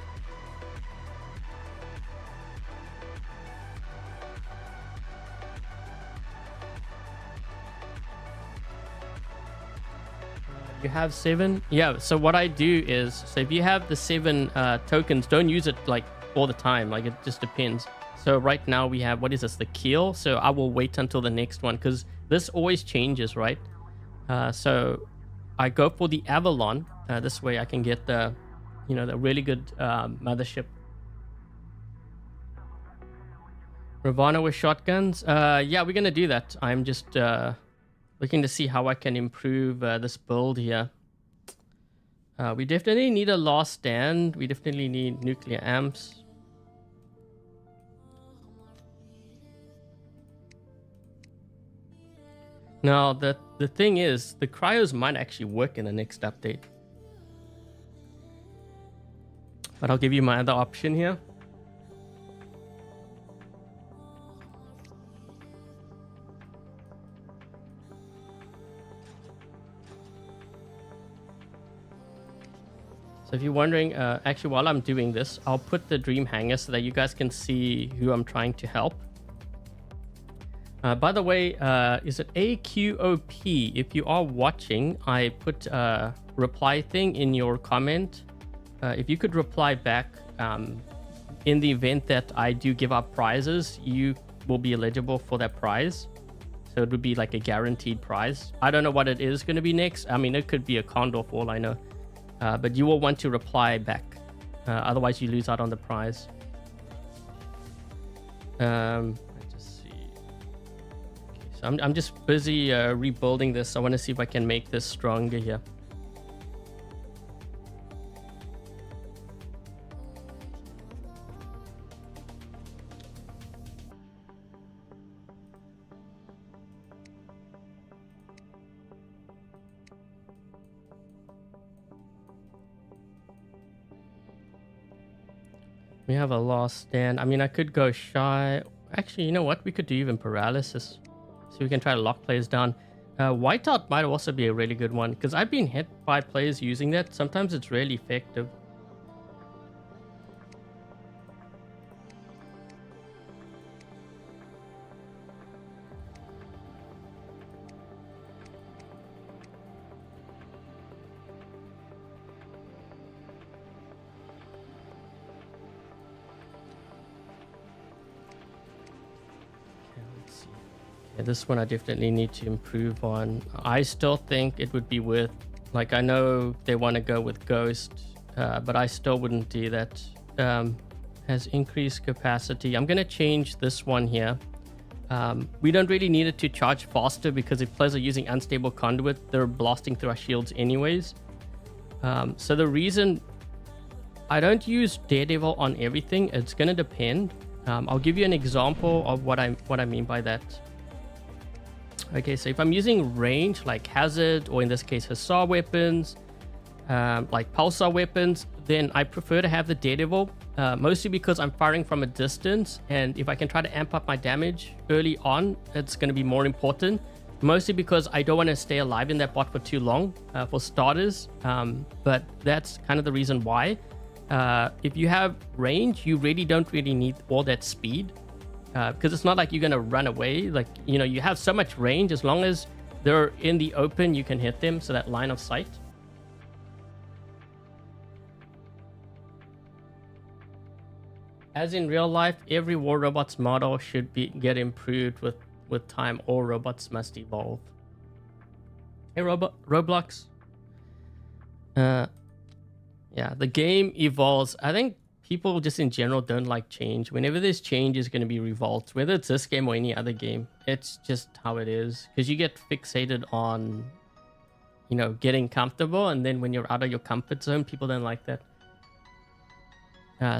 You have 7? Yeah, so what I do is, so if you have the 7 tokens, don't use it like all the time. Like, it just depends. So right now we have, what is this, the keel? So I will wait until the next one, because this always changes, right? So I go for the Avalon. This way I can get the really good mothership. Ravana with shotguns. Yeah, we're gonna do that. I'm just looking to see how I can improve this build here. We definitely need a last stand. We definitely need nuclear amps. Now, the thing is, the cryos might actually work in the next update. But I'll give you my other option here. So if you're wondering, actually while I'm doing this, I'll put the Dream Hangar so that you guys can see who I'm trying to help. By the way, is it AQOP? If you are watching, I put a reply thing in your comment. If you could reply back, in the event that I do give out prizes, you will be eligible for that prize. So it would be like a guaranteed prize. I don't know what it is going to be next. I mean, it could be a condor for all I know. But you will want to reply back. Otherwise, you lose out on the prize. So I'm just busy rebuilding this. I want to see if I can make this stronger here. We have a last stand. I mean, I could go shy. Actually, you know what? We could do even paralysis. So we can try to lock players down. Whiteout might also be a really good one, because I've been hit by players using that. Sometimes it's really effective. This one I definitely need to improve on. I still think it would be worth, like, I know they want to go with Ghost, but I still wouldn't do that. Has increased capacity. I'm going to change this one here. We don't really need it to charge faster, because if players are using unstable conduit, they're blasting through our shields anyways. So the reason I don't use Daredevil on everything, it's going to depend. I'll give you an example of what I mean by that. Okay, so if I'm using range like Hazard, or in this case Hussar weapons, like Pulsar weapons, then I prefer to have the Daredevil, mostly because I'm firing from a distance, and if I can try to amp up my damage early on, it's going to be more important. Mostly because I don't want to stay alive in that bot for too long, for starters, but that's kind of the reason why. If you have range, you really don't need all that speed. because it's not like you're gonna run away. Like, you know, you have so much range. As long as they're in the open, you can hit them. So that line of sight. As in real life, every War Robots model should get improved with time. All robots must evolve. Hey, Roblox. Yeah, the game evolves. I think people just in general don't like change. Whenever there's change, is going to be revolt. Whether it's this game or any other game, it's just how it is. Because you get fixated on, you know, getting comfortable, and then when you're out of your comfort zone, people don't like that.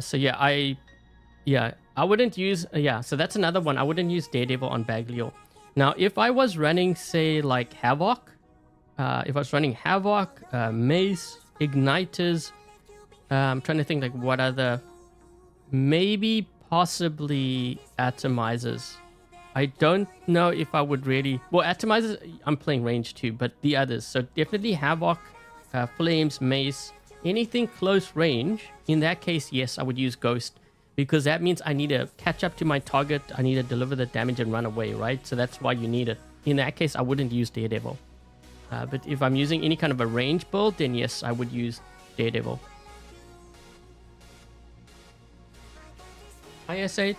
So yeah, I wouldn't use. So that's another one. I wouldn't use Daredevil on Baglio. Now, if I was running, say, like Havoc, Mace, Igniters, I'm trying to think like what other, maybe possibly Atomizers. I don't know if I would really, well, Atomizers, I'm playing range too, but the others. So definitely Havoc, Flames, Mace, anything close range. In that case, yes, I would use Ghost, because that means I need to catch up to my target. I need to deliver the damage and run away, right? So that's why you need it. In that case, I wouldn't use Daredevil. But if I'm using any kind of a range build, then yes, I would use Daredevil. ISH.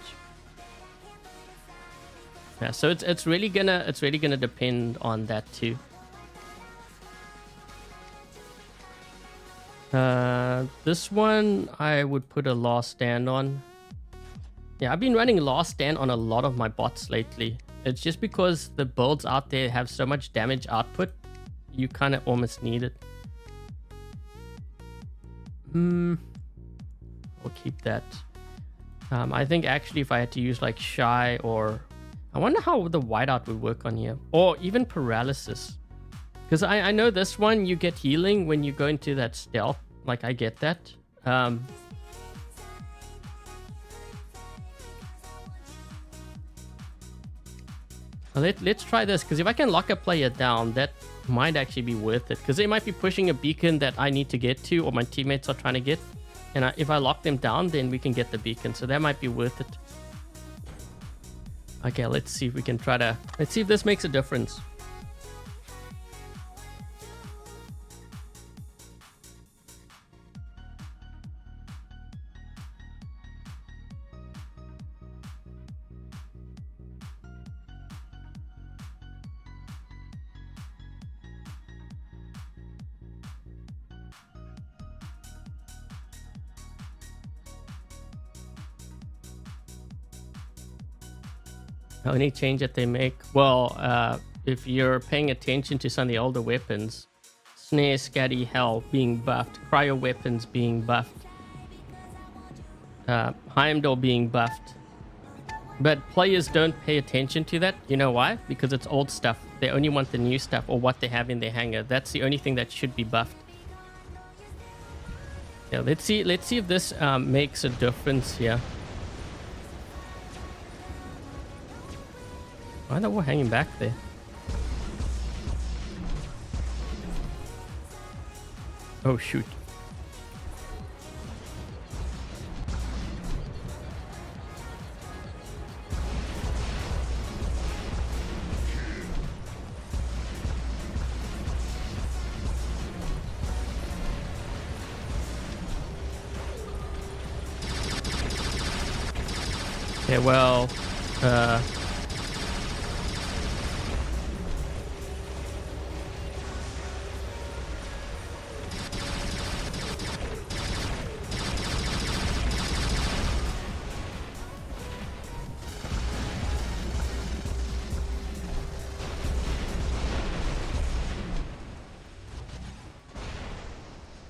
Yeah, so it's really gonna depend on that too. This one I would put a Last Stand on. Yeah, I've been running Last Stand on a lot of my bots lately. It's just because the builds out there have so much damage output, you kind of almost need it. We'll keep that. I think actually if I had to use like Shy, or I wonder how the whiteout would work on here, or even Paralysis. Because I know this one, you get healing when you go into that stealth. Like, I get that. Let's try this, because if I can lock a player down, that might actually be worth it. Because they might be pushing a beacon that I need to get to, or my teammates are trying to get. And if I lock them down, then we can get the beacon. So that might be worth it. Okay, let's see if we can try to... Let's see if this makes a difference. Any change that they make, well, if you're paying attention to some of the older weapons, Snare, Scatty, Hell being buffed, Cryo weapons being buffed, Heimdall being buffed, but players don't pay attention to that. You know why? Because it's old stuff. They only want the new stuff or what they have in their hangar. That's the only thing that should be buffed. Yeah, let's see if this makes a difference here. Why are they all hanging back there? Oh, shoot. Yeah, well,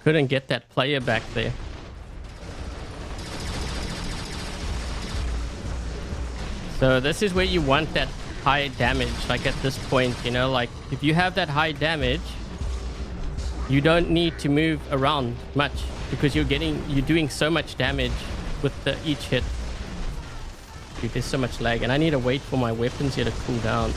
couldn't get that player back there. So this is where you want that high damage, like at this point, you know, like if you have that high damage, you don't need to move around much because you're doing so much damage with each hit. Dude, there's so much lag, and I need to wait for my weapons here to cool down.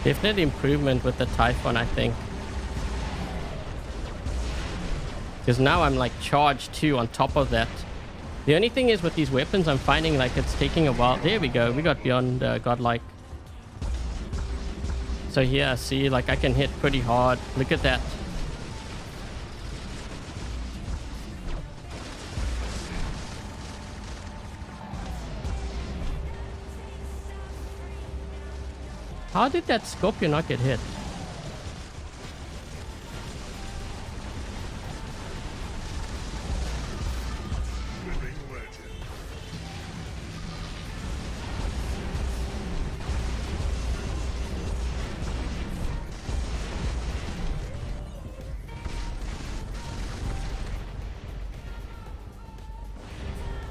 Definite improvement with the Typhon, I think. Because now I'm like charged too on top of that. The only thing is with these weapons, I'm finding like it's taking a while. There we go. We got beyond godlike. So here, see, like I can hit pretty hard. Look at that. How did that Scorpion not get hit?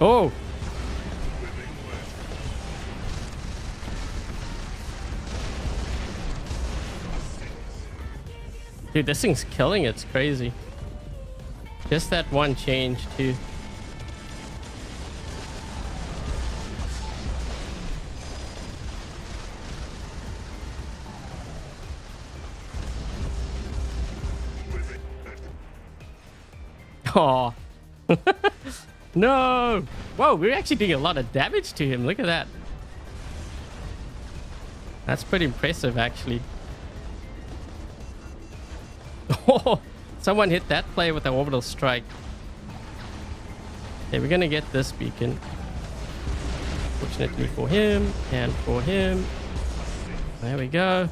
Oh! Dude, this thing's killing it. It's crazy. Just that one change, too. Oh. No! Whoa, we're actually doing a lot of damage to him. Look at that. That's pretty impressive, actually. Oh, someone hit that player with an orbital strike. Okay, we're gonna get this beacon. Fortunately for him and for him. There we go.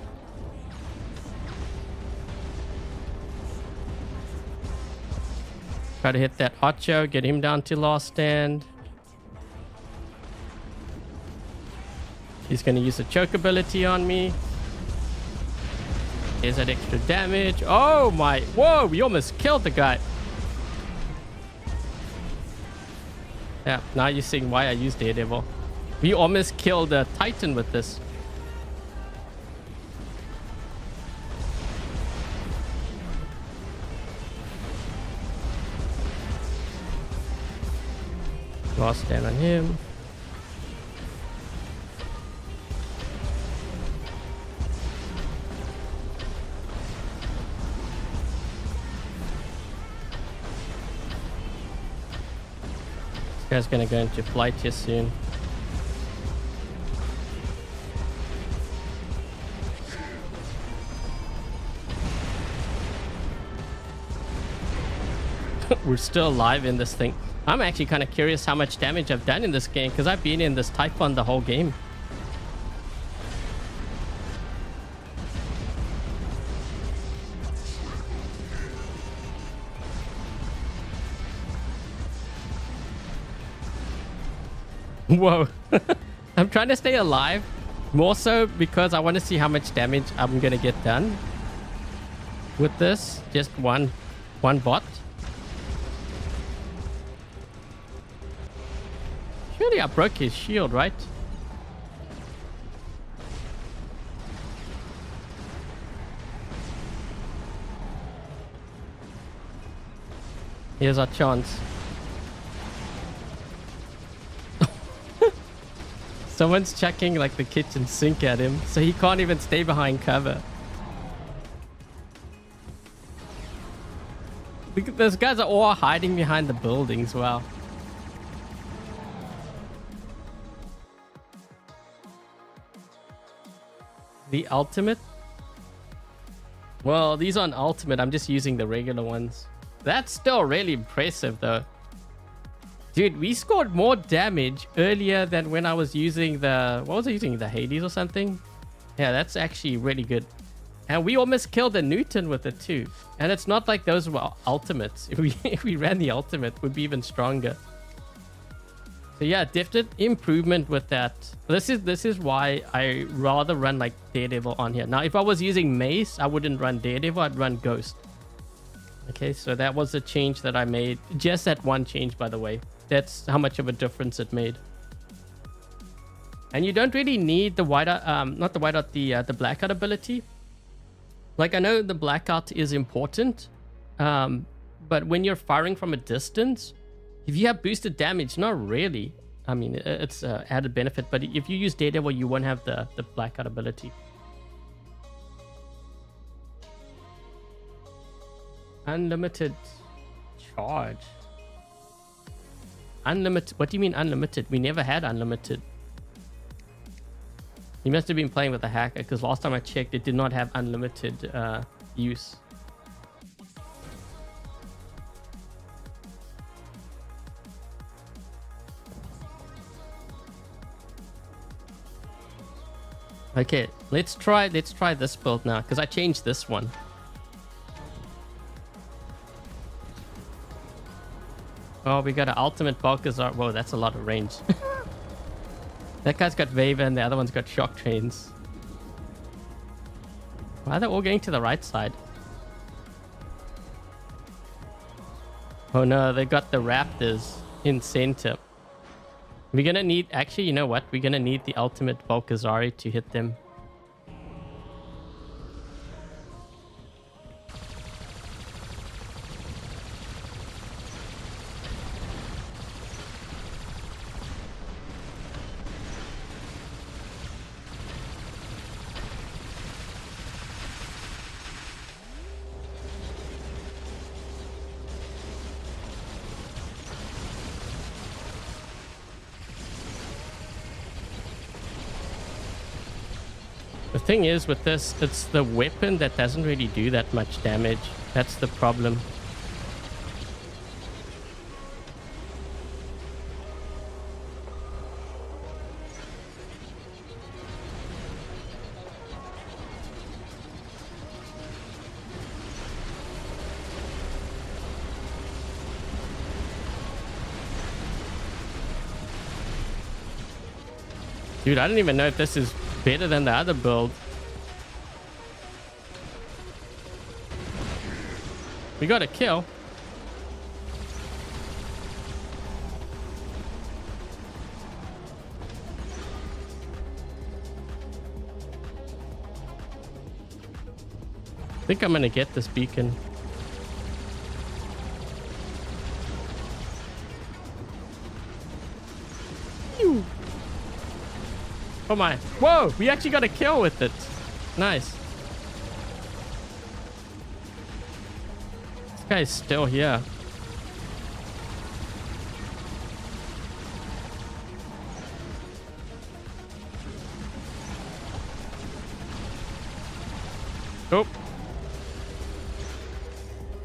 Try to hit that Ocho, get him down to last stand. He's going to use a choke ability on me. Here's that extra damage. Oh my, whoa, we almost killed the guy. Yeah, now you're seeing why I used Daredevil. We almost killed a Titan with this. Last stand on him. This guy's gonna go into flight here soon. We're still alive in this thing. I'm actually kind of curious how much damage I've done in this game because I've been in this Typhon the whole game. Whoa. I'm trying to stay alive more so because I want to see how much damage I'm going to get done with this. Just one bot. Surely I broke his shield, right? Here's our chance. Someone's chucking like the kitchen sink at him, so he can't even stay behind cover. Those guys are all hiding behind the buildings. Wow. The ultimate? Well, these aren't ultimate. I'm just using the regular ones. That's still really impressive though. Dude, we scored more damage earlier than when I was using the... What was I using? The Hades or something? Yeah, that's actually really good. And we almost killed the Newton with it too. And it's not like those were ultimates. If we ran the ultimate, it would be even stronger. So yeah, definite improvement with that. This is why I rather run like Daredevil on here. Now, if I was using Mace, I wouldn't run Daredevil. I'd run Ghost. Okay, so that was a change that I made. Just that one change, by the way. That's how much of a difference it made. And you don't really need the whiteout, not the whiteout, the blackout ability. Like, I know the blackout is important, but when you're firing from a distance, if you have boosted damage, not really. I mean, it's added benefit, but if you use Daredevil, you won't have the blackout ability. Unlimited charge. Unlimited? What do you mean unlimited? We never had unlimited. You must have been playing with a hacker, because last time I checked, it did not have unlimited use. Okay, let's try this build now, because I changed this one. Oh, we got an ultimate Balcazar. Whoa, that's a lot of range. That guy's got Veva and the other one's got shock trains. Why are they all going to the right side? Oh no, they got the Raptors in center. We're gonna need, actually, you know what? We're gonna need the ultimate Balcazari to hit them. The thing is with this, it's the weapon that doesn't really do that much damage. That's the problem. Dude, I don't even know if this is better than the other build. We got a kill. I think I'm gonna get this beacon. Phew. Oh my. Whoa, we actually got a kill with it. Nice. This guy's still here. Oh.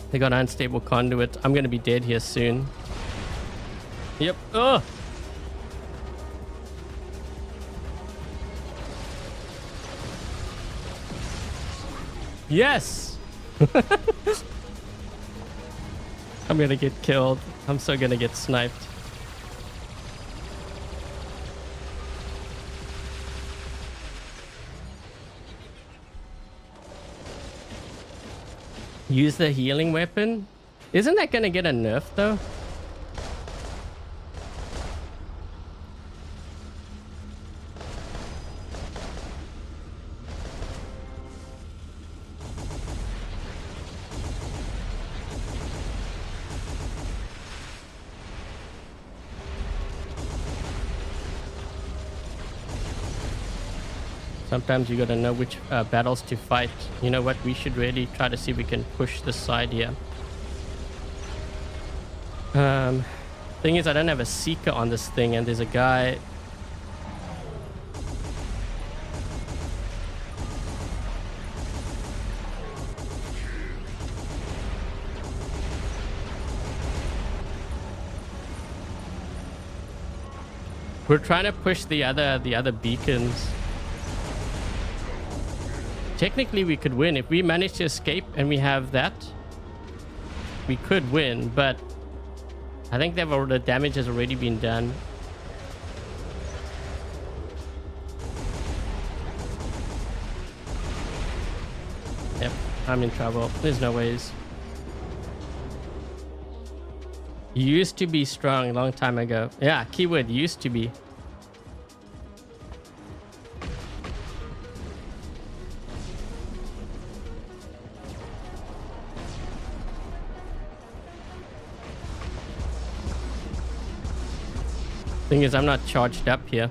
They got unstable conduit. I'm gonna be dead here soon. Yep. Ugh. Yes. I'm gonna get killed. I'm so gonna get sniped. Use the healing weapon? Isn't that gonna get a nerf though? Sometimes you gotta know which battles to fight. You know what? We should really try to see if we can push this side here. Thing is, I don't have a seeker on this thing, and there's a guy. We're trying to push the other beacons. Technically, we could win. If we manage to escape and we have that, we could win, but I think the damage has already been done. Yep, I'm in trouble. There's no ways. Used to be strong a long time ago. Yeah, keyword used to be. Thing is, I'm not charged up here.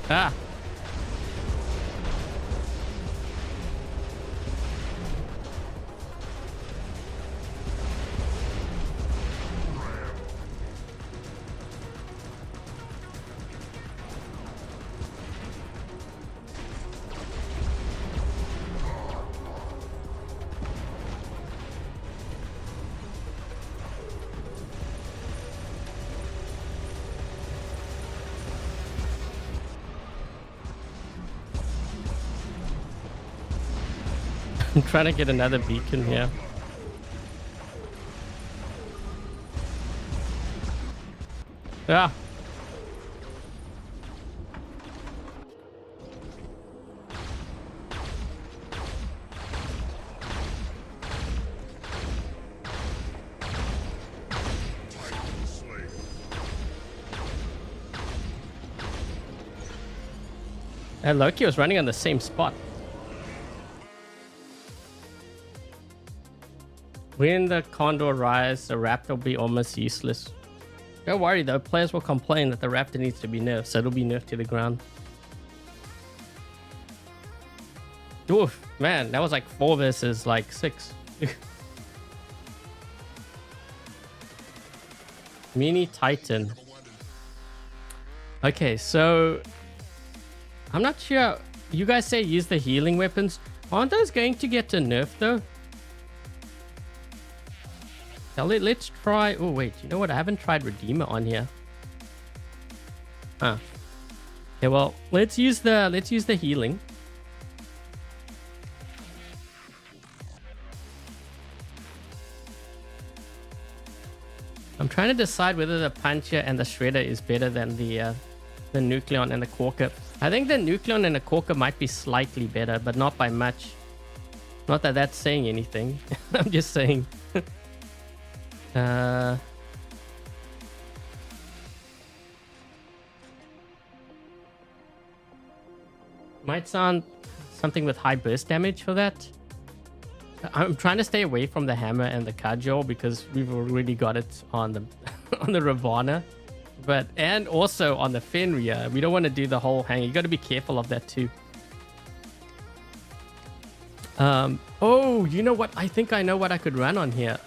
Ah. I'm trying to get another beacon here. Ah. And Loki was running on the same spot. When the Condor rise, the Raptor will be almost useless. Don't worry though, players will complain that the Raptor needs to be nerfed, so it'll be nerfed to the ground. Oof, man, that was like 4 versus like 6. Mini Titan. Okay, so I'm not sure. You guys say use the healing weapons. Aren't those going to get a nerf though? Now let's try. Oh wait, you know what? I haven't tried Redeemer on here. Huh. Okay, well let's use the healing. I'm trying to decide whether the Puncher and the Shredder is better than the Nucleon and the Corker. I think the Nucleon and the Corker might be slightly better, but not by much. Not that that's saying anything. I'm just saying. Might sound something with high burst damage for that. I'm trying to stay away from the hammer and the cudgel because we've already got it on the on the Ravana, and also on the Fenrir. We don't want to do the whole hang. You got to be careful of that too. Oh, you know what? I think I know what I could run on here.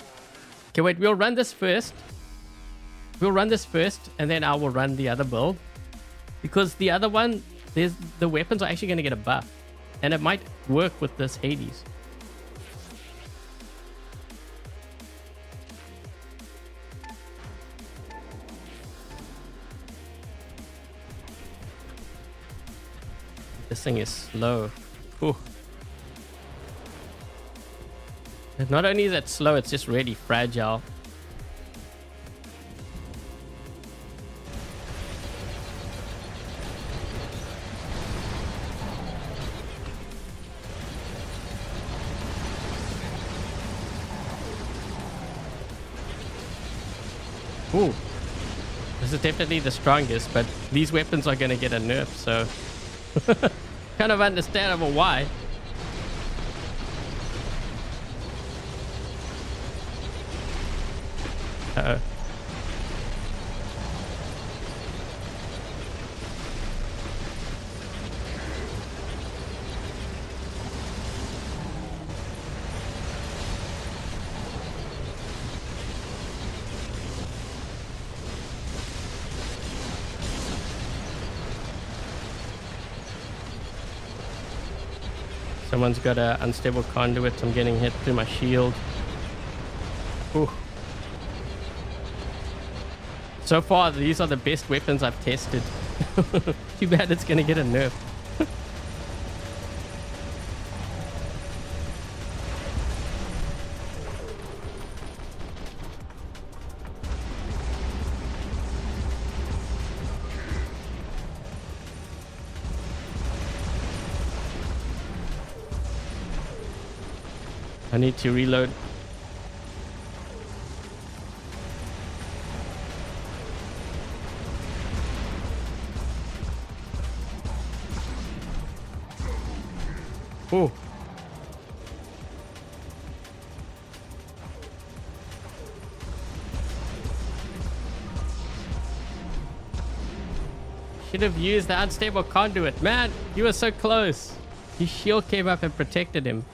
Okay, wait, we'll run this first. And then I will run the other build. Because the other one, the weapons are actually going to get a buff. And it might work with this Hades. This thing is slow. Ooh. Not only is it slow, it's just really fragile. Ooh. This is definitely the strongest, but these weapons are going to get a nerf, so kind of understandable why. Uh-oh. Someone's got an unstable conduit. I'm getting hit through my shield. Ooh. So far, these are the best weapons I've tested. Too bad it's going to get a nerf. I need to reload. Oh. should have used the unstable conduit. Man, you were so close. His shield came up and protected him.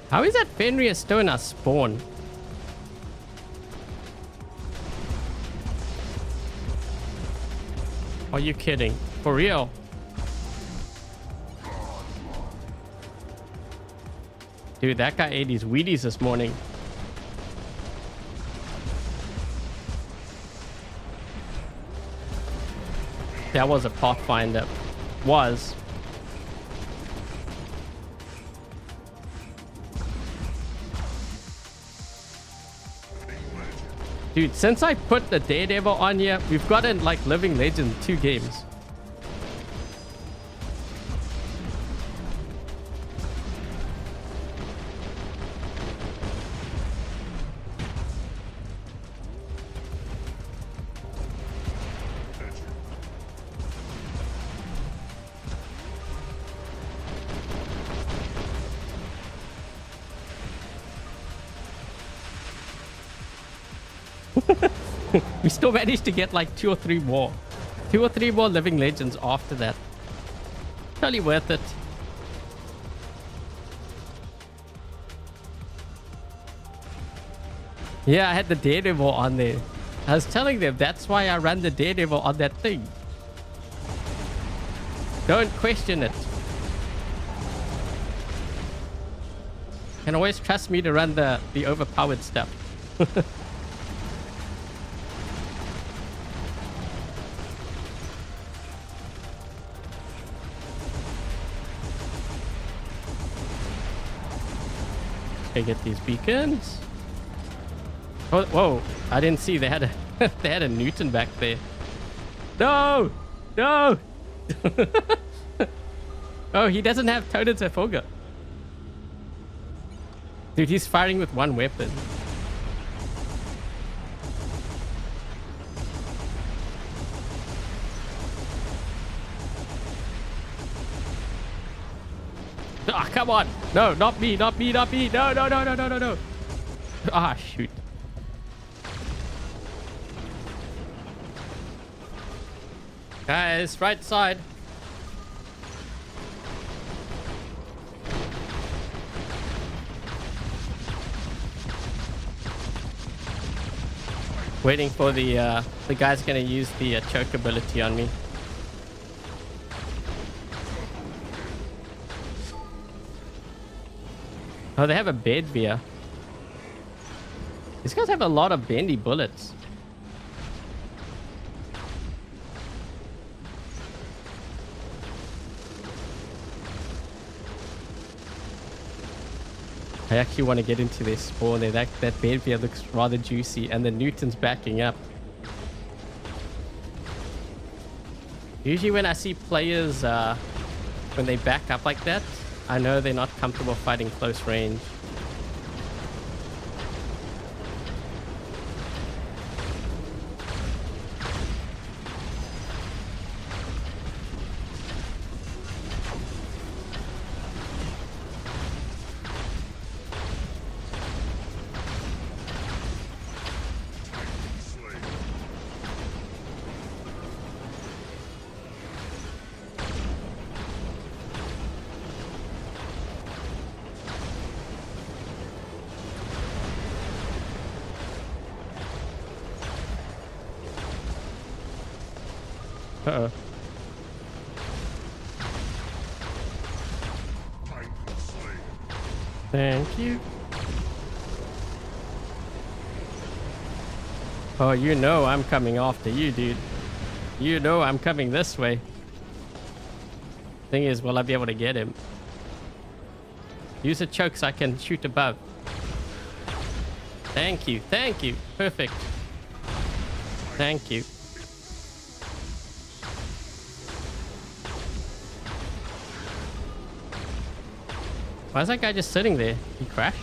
How is that Fenrir still in our spawn? Are you kidding? For real? Dude, that guy ate his Wheaties this morning. That was a Pathfinder. Was. Dude, since I put the Daredevil on here, we've gotten like Living Legend 2 games. We still managed to get like 2 or 3 more. 2 or 3 more Living Legends after that. Totally worth it. Yeah, I had the Daredevil on there. I was telling them that's why I ran the Daredevil on that thing. Don't question it. You can always trust me to run the overpowered stuff. Okay, get these beacons. Oh, whoa! I didn't see they had a they had a Newton back there. No, no. Oh, he doesn't have Totem Zefoga. Dude, he's firing with 1 weapon. Ah, come on. No, not me, not me, not me. No, no, no, no, no, no, no. Ah, shoot. Guys, right side. Waiting for the guy's gonna use the choke ability on me. Oh, they have a bed veer. These guys have a lot of bendy bullets. I actually want to get into their spawn there. That bed veer looks rather juicy, and the Newton's backing up. Usually when I see players when they back up like that, I know they're not comfortable fighting close range. Uh-oh. Thank you. Oh, you know I'm coming after you, dude. You know I'm coming this way. Thing is, will I be able to get him? Use a choke so I can shoot above. Thank you. Thank you. Perfect. Thank you. Why is that guy just sitting there? He crashed?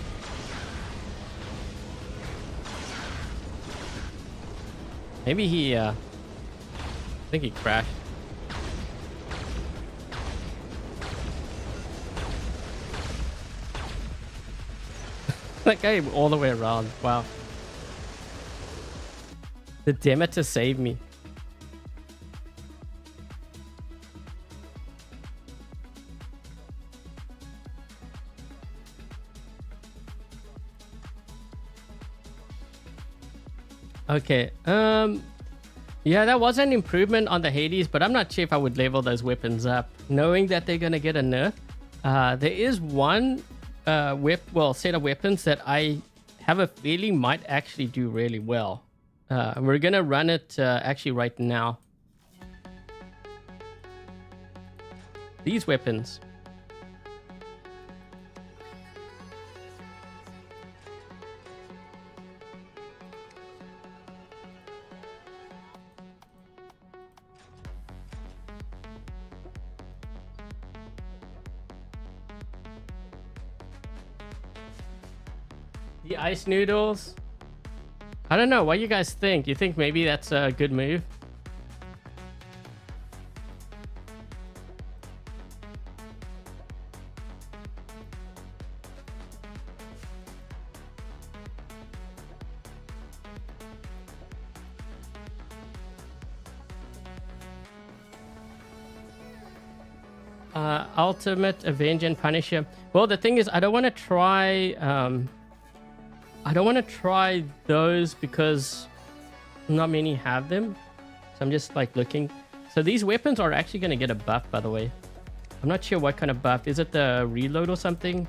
Maybe he, I think he crashed. That guy all the way around. Wow. The Demeter saved me. Okay. Yeah, that was an improvement on the Hades, but I'm not sure if I would level those weapons up, knowing that they're gonna get a nerf. There is one set of weapons that I have a feeling might actually do really well. We're gonna run it actually right now. These weapons. The ice noodles. I don't know. What do you guys think? You think maybe that's a good move? Ultimate Avenger and Punisher. Well, the thing is, I don't want to try those because not many have them. So I'm just like looking. So these weapons are actually going to get a buff, by the way. I'm not sure what kind of buff. Is it the reload or something?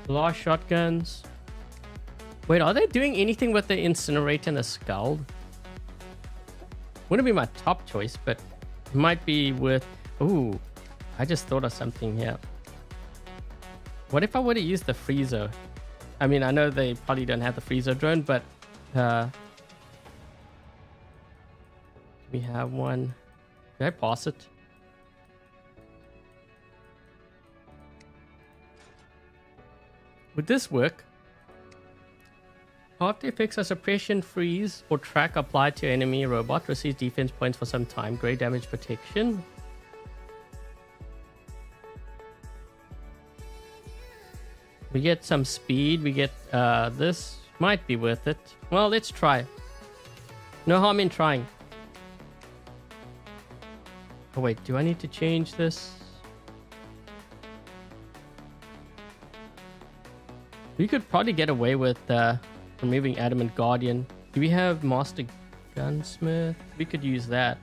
Blast shotguns. Wait, are they doing anything with the incinerator and the skull? Wouldn't be my top choice, but it might be worth... Ooh, I just thought of something here. What if I would have used the freezer? I mean, I know they probably don't have the freezer drone, but we have one. Did I pass it? Would this work? After effects are suppression, freeze, or track applied to enemy robot, receives defense points for some time. Great damage protection. We get some speed. We get this. Might be worth it. Well, let's try. No harm in trying. Oh wait, do I need to change this? We could probably get away with removing Adamant Guardian. Do we have Master Gunsmith? We could use that.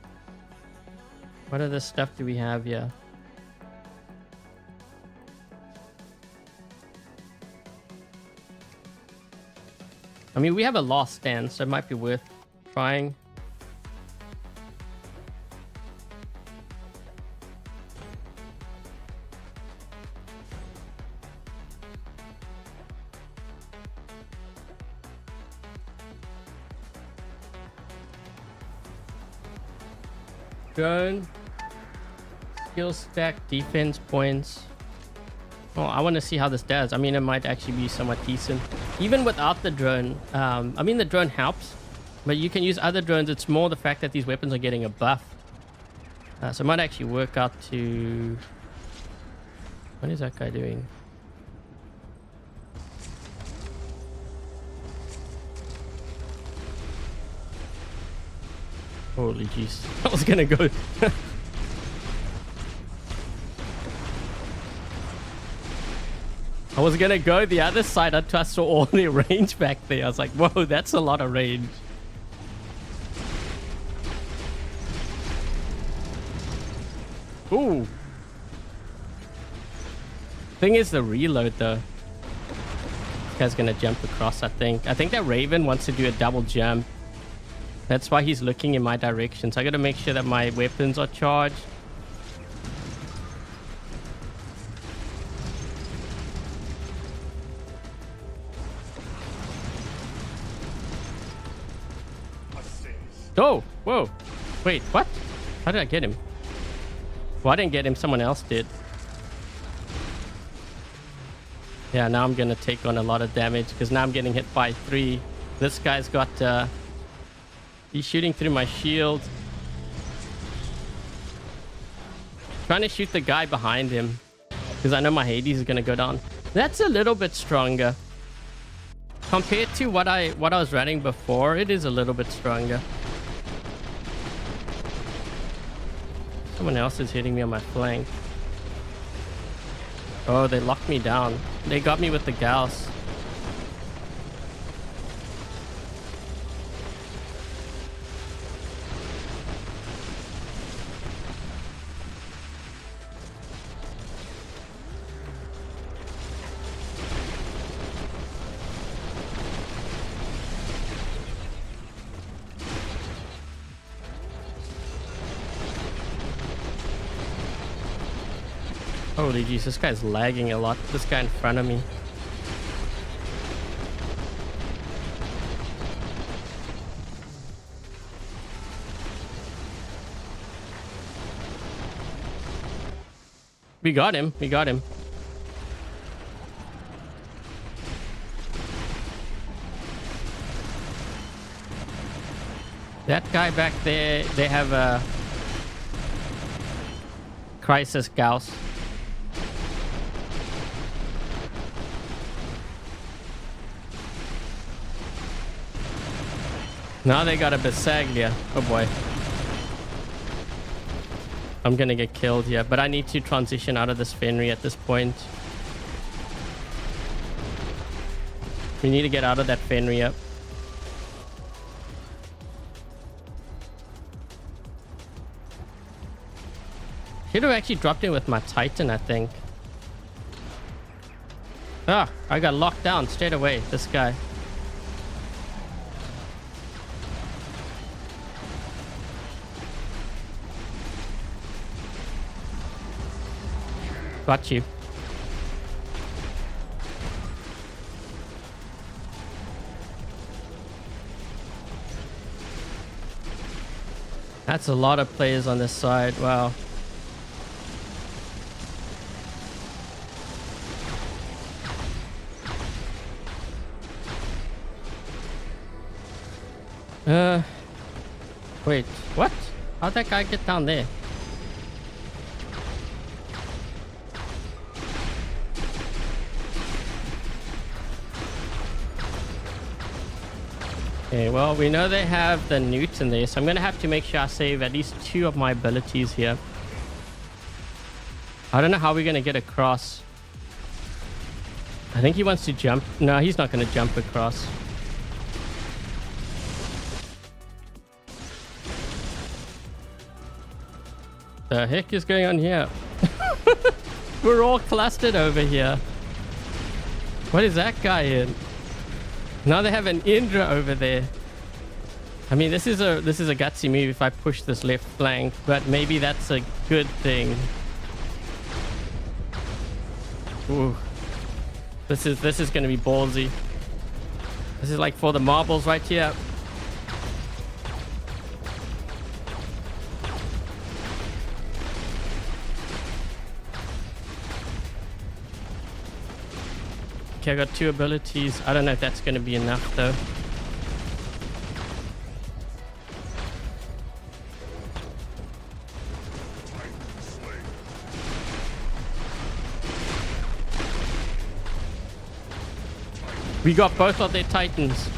What other stuff do we have here? I mean, we have a last stand, so it might be worth trying. Drone. Skill stack, defense points. Oh, I want to see how this does. I mean, it might actually be somewhat decent. Even without the drone. I mean, the drone helps. But you can use other drones. It's more the fact that these weapons are getting a buff. So it might actually work out to... What is that guy doing? Holy jeez. I was gonna go... I was gonna go the other side until I saw all the range back there. I was like, whoa, that's a lot of range. Ooh. Thing is the reload though. This guy's gonna jump across, I think. I think that Raven wants to do a double jump. That's why he's looking in my direction. So I gotta make sure that my weapons are charged. Oh, whoa. Wait, what? How did I get him? Well, I didn't get him. Someone else did. Yeah, now I'm going to take on a lot of damage because now I'm getting hit by 3. This guy's got... he's shooting through my shield. Trying to shoot the guy behind him because I know my Hades is gonna go down. That's a little bit stronger compared to what I was running before. It is a little bit stronger. Someone else is hitting me on my flank. Oh, they locked me down. They got me with the Gauss. Holy jeez, this guy's lagging a lot. This guy in front of me. We got him. We got him. That guy back there, they have a Crisis Gauss. Now they got a Bisaglia. Oh boy. I'm gonna get killed here, but I need to transition out of this Fenrir at this point. We need to get out of that Fenrir. Should have actually dropped in with my Titan, I think. Ah, I got locked down straight away, this guy. Got you. That's a lot of players on this side. Wow. Wait, what? How'd that guy get down there? Okay, well, we know they have the newts in there, so I'm gonna have to make sure I save at least 2 of my abilities here. I don't know how we're gonna get across. I think he wants to jump. No, he's not gonna jump across. The heck is going on here? We're all clustered over here. What is that guy in? Now they have an Indra over there. I mean, this is a gutsy move if I push this left flank, but maybe that's a good thing. Ooh. This is gonna be ballsy. This is like for the marbles right here. Okay, I got 2 abilities. I don't know if that's going to be enough though. We got both of their Titans.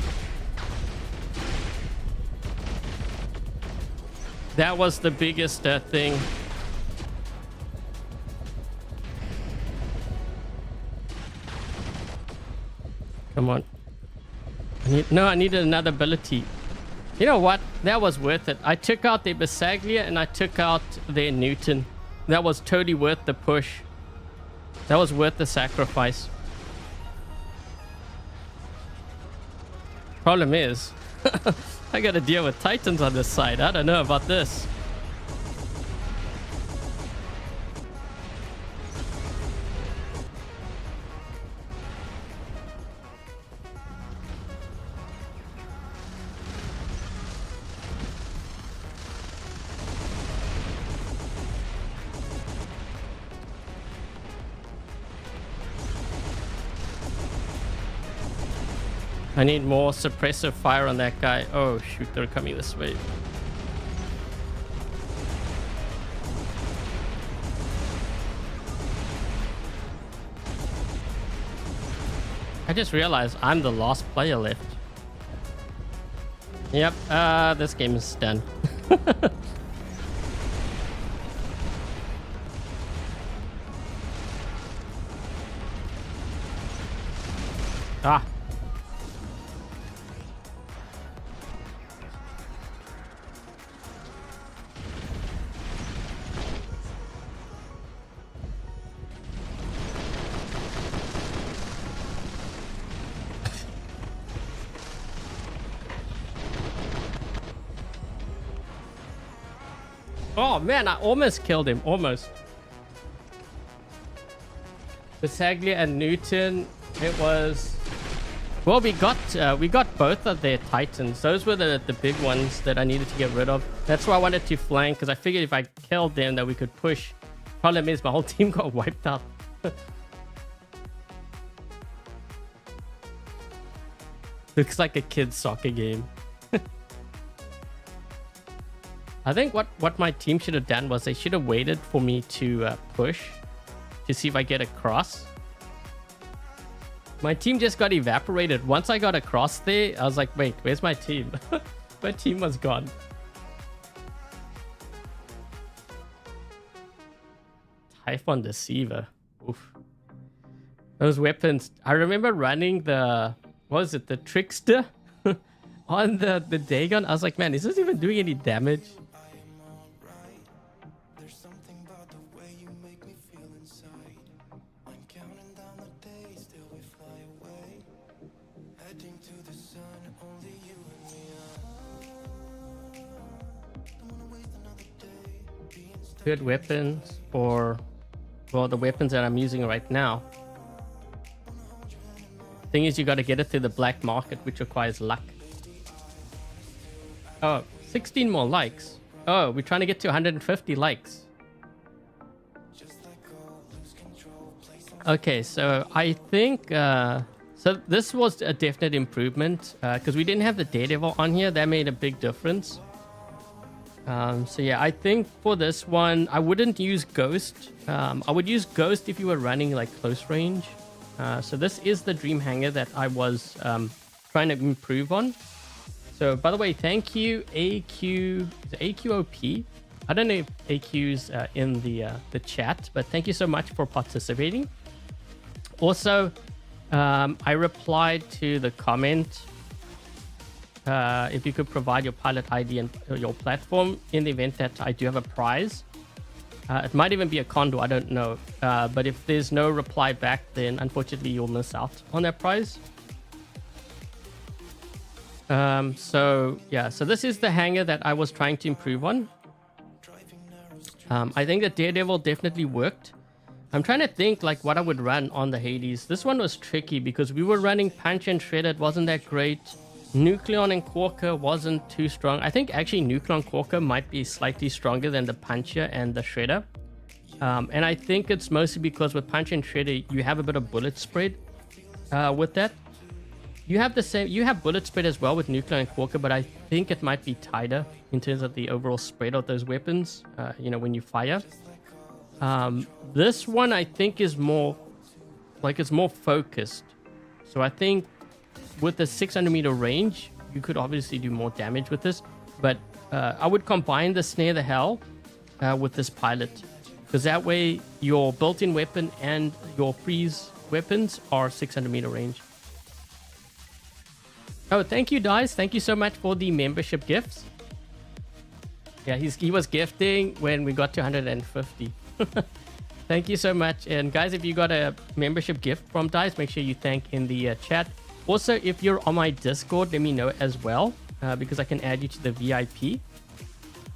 That was the biggest thing. Come on. I needed another ability. You know what? That was worth it. I took out their Bisaglia and I took out their Newton. That was totally worth the push. That was worth the sacrifice. Problem is, I gotta deal with Titans on this side. I don't know about this. I need more suppressive fire on that guy. Oh shoot, they're coming this way. I just realized I'm the last player left. Yep, this game is done. Ah. Oh man, I almost killed him. Almost. Bisaglia and Newton. It was. Well, we got both of their Titans. Those were the big ones that I needed to get rid of. That's why I wanted to flank, because I figured if I killed them that we could push. Problem is my whole team got wiped out. Looks like a kid's soccer game. I think what my team should have done was they should have waited for me to push to see if I get across. My team just got evaporated. Once I got across there, I was like, wait, where's my team? My team was gone. Typhon Deceiver. Oof. Those weapons. I remember running the... What was it? The Trickster? On the Dagon. I was like, man, is this even doing any damage? Good weapons, or well, the weapons that I'm using right now. Thing is, you got to get it through the black market, which requires luck. Oh, 16 more likes. Oh, we're trying to get to 150 likes. Okay, so I think so this was a definite improvement because we didn't have the Daredevil on here. That made a big difference. So yeah, I think for this one, I wouldn't use Ghost. I would use Ghost if you were running like close range. So this is the Dream Hangar that I was trying to improve on. So by the way, thank you AQOP. I don't know if AQ's in the chat, but thank you so much for participating. Also, I replied to the comment. If you could provide your pilot ID and your platform in the event that I do have a prize. It might even be a condor, I don't know. But if there's no reply back, then unfortunately you'll miss out on that prize. So yeah, so this is the hangar that I was trying to improve on. I think the Daredevil definitely worked. I'm trying to think like what I would run on the Hades. This one was tricky because we were running Punch and Shredder. It wasn't that great. Nucleon and Quarker wasn't too strong. I think actually Nucleon and Quarker might be slightly stronger than the Puncher and the Shredder. And I think it's mostly because with Punch and Shredder, you have a bit of bullet spread with that. You have the same, you have bullet spread as well with Nucleon and Quarker, but I think it might be tighter in terms of the overall spread of those weapons, you know, when you fire. This one I think is more, like it's more focused. So I think with the 600 meter range, you could obviously do more damage with this, but I would combine the Snare the Hell with this pilot, because that way your built-in weapon and your freeze weapons are 600 meter range. Oh, thank you, Dice. Thank you so much for the membership gifts. Yeah, he was gifting when we got to 150. Thank you so much. And guys, if you got a membership gift from Dice, make sure you thank in the chat. Also, if you're on my Discord, let me know as well, because I can add you to the VIP.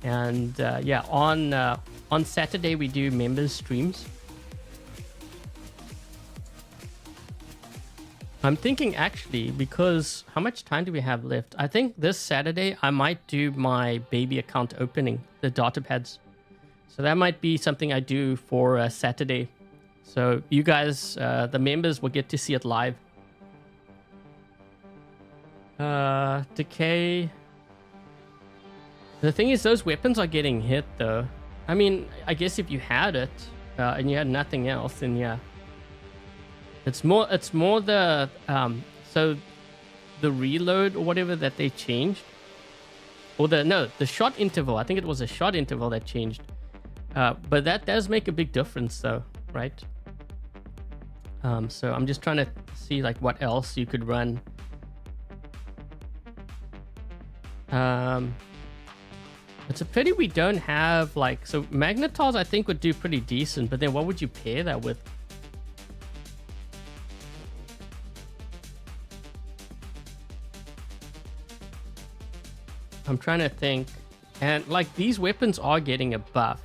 And yeah, on Saturday we do members streams. I'm thinking actually, because how much time do we have left? I think this Saturday I might do my baby account opening, the data pads. So that might be something I do for Saturday. So you guys, the members, will get to see it live. Decay. The thing is, those weapons are getting hit though. I mean, I guess if you had it and you had nothing else, then yeah. It's more the so the reload or whatever that they changed, or the shot interval. I think it was a shot interval that changed. But that does make a big difference, though, right? So I'm just trying to see like what else you could run. It's a pity we don't have like, so magnetars I think would do pretty decent, but then what would you pair that with? I'm trying to think. And like these weapons are getting a buff.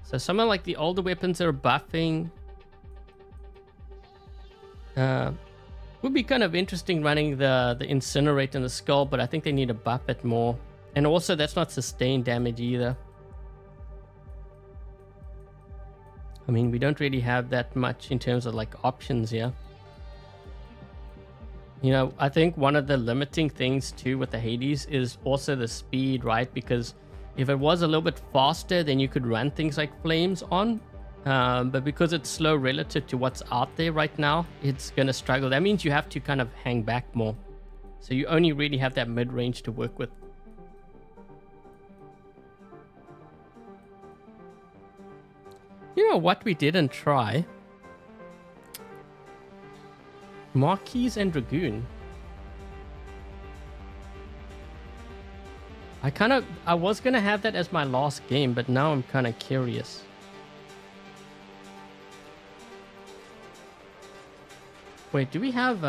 So some of like the older weapons are buffing. Would be kind of interesting running the incinerate and the skull, but I think they need to buff it more. And also that's not sustained damage either. I mean, we don't really have that much in terms of like options here. You know, I think one of the limiting things too with the Hades is also the speed, right? Because if it was a little bit faster, then you could run things like flames on. But because it's slow relative to what's out there right now, it's going to struggle. That means you have to kind of hang back more. So you only really have that mid-range to work with. You know what we didn't try? Marquess and Dragoon. I was gonna have that as my last game, but now I'm kind of curious. Wait, do we have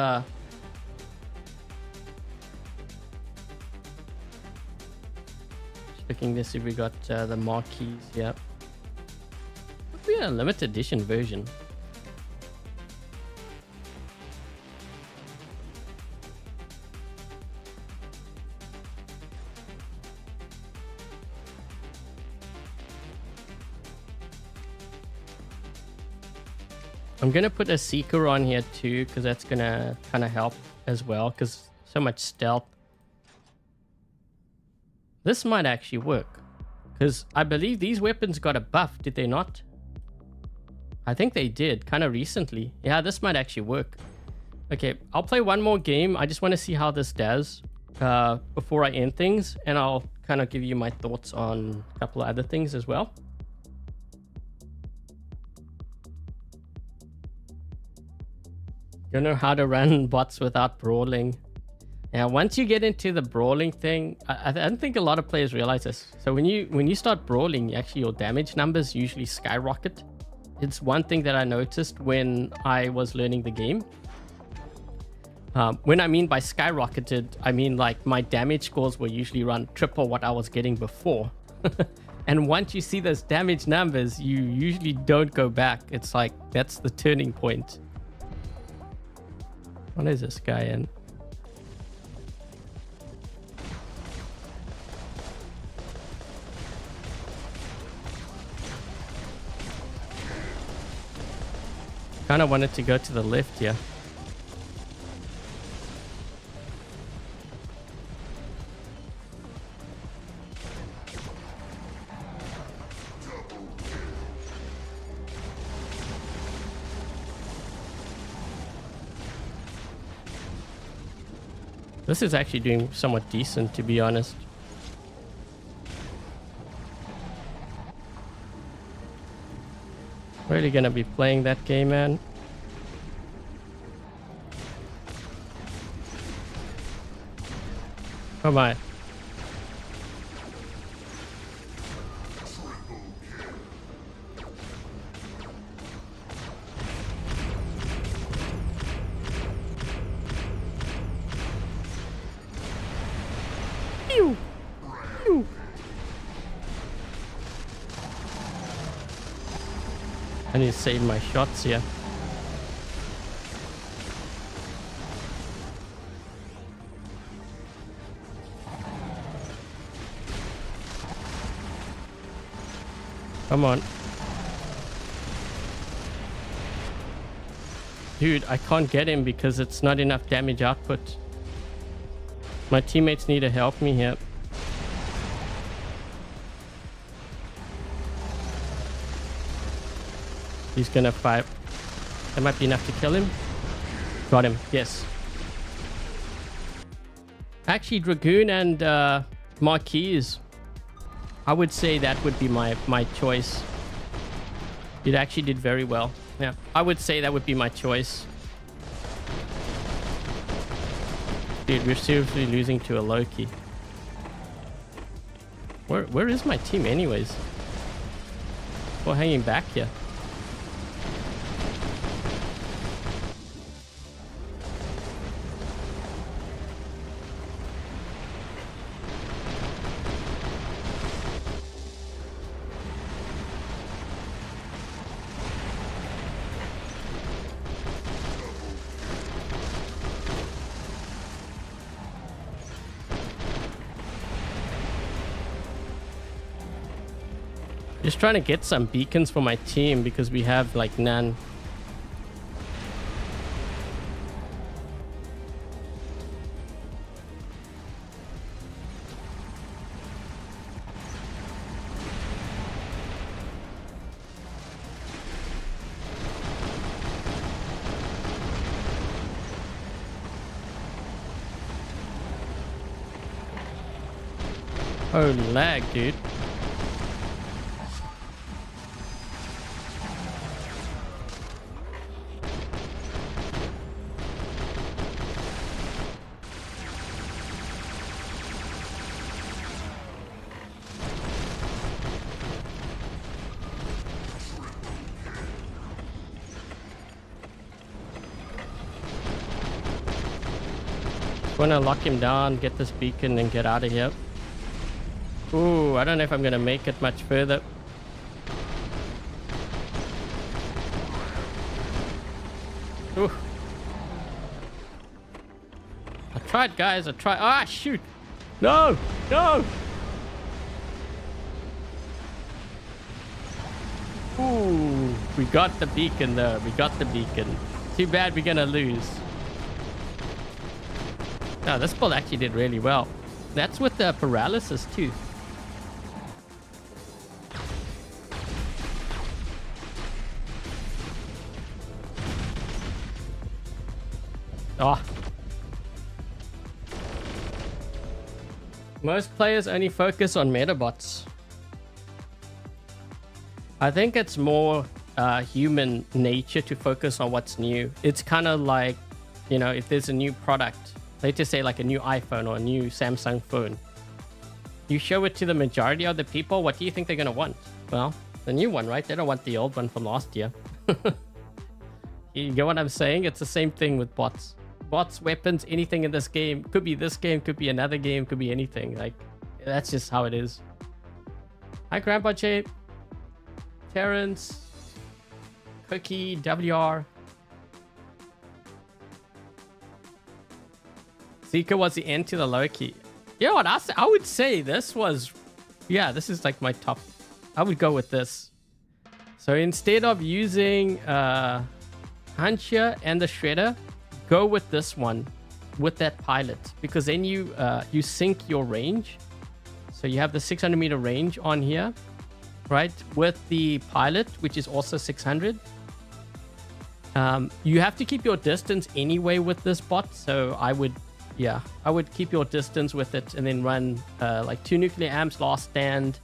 just looking to see if we got the Marquess? Yep. We had a limited edition version. I'm gonna put a Seeker on here too, because that's gonna kind of help as well, because so much stealth. This might actually work, because I believe these weapons got a buff, did they not? I think they did, kind of recently. Yeah, this might actually work. Okay, I'll play one more game. I just want to see how this does before I end things, and I'll kind of give you my thoughts on a couple of other things as well. You know how to run bots without brawling. Yeah, once you get into the brawling thing, I don't think a lot of players realize this. So when you start brawling, actually your damage numbers usually skyrocket. It's one thing that I noticed when I was learning the game. When I mean by skyrocketed, I mean like my damage scores will usually run triple what I was getting before. And once you see those damage numbers, you usually don't go back. It's like, that's the turning point. What is this guy in? Kind of wanted to go to the left here. This is actually doing somewhat decent, to be honest. Really gonna be playing that game, man. Come on. Pew! Pew! I need to save my shots here. Come on. Dude, I can't get him because it's not enough damage output. My teammates need to help me here. He's gonna fight. That might be enough to kill him. Got him. Yes. Actually, Dragoon and Marquess, I would say that would be my choice. It actually did very well. Yeah, I would say that would be my choice. Dude, we're seriously losing to a Loki. Where is my team anyways? We're hanging back here. Just trying to get some beacons for my team because we have like none. Oh, lag, dude. Want to lock him down, get this beacon, and get out of here. Ooh, I don't know if I'm gonna make it much further. Ooh. I tried, guys. I tried. Ah, shoot! No, no! Ooh, we got the beacon though. We got the beacon. Too bad we're gonna lose. No, this build actually did really well. That's with the paralysis too. Oh. Most players only focus on metabots. I think it's more human nature to focus on what's new. It's kind of like, you know, if there's a new product, let's just say like a new iPhone or a new Samsung phone. You show it to the majority of the people, what do you think they're going to want? Well, the new one, right? They don't want the old one from last year. You get what I'm saying? It's the same thing with bots. Bots, weapons, anything in this game. Could be this game, could be another game, could be anything. Like, that's just how it is. Hi, Grandpa J. Terrence. Cookie, WR. Zika was the end to the Loki. You know what? I would say this was... Yeah, this is like my top. I would go with this. So instead of using Huncher and the Shredder, go with this one. With that pilot. Because then you sync your range. So you have the 600 meter range on here. Right? With the pilot, which is also 600. You have to keep your distance anyway with this bot. So I would... Yeah, I would keep your distance with it and then run like 2 nuclear amps, last stand.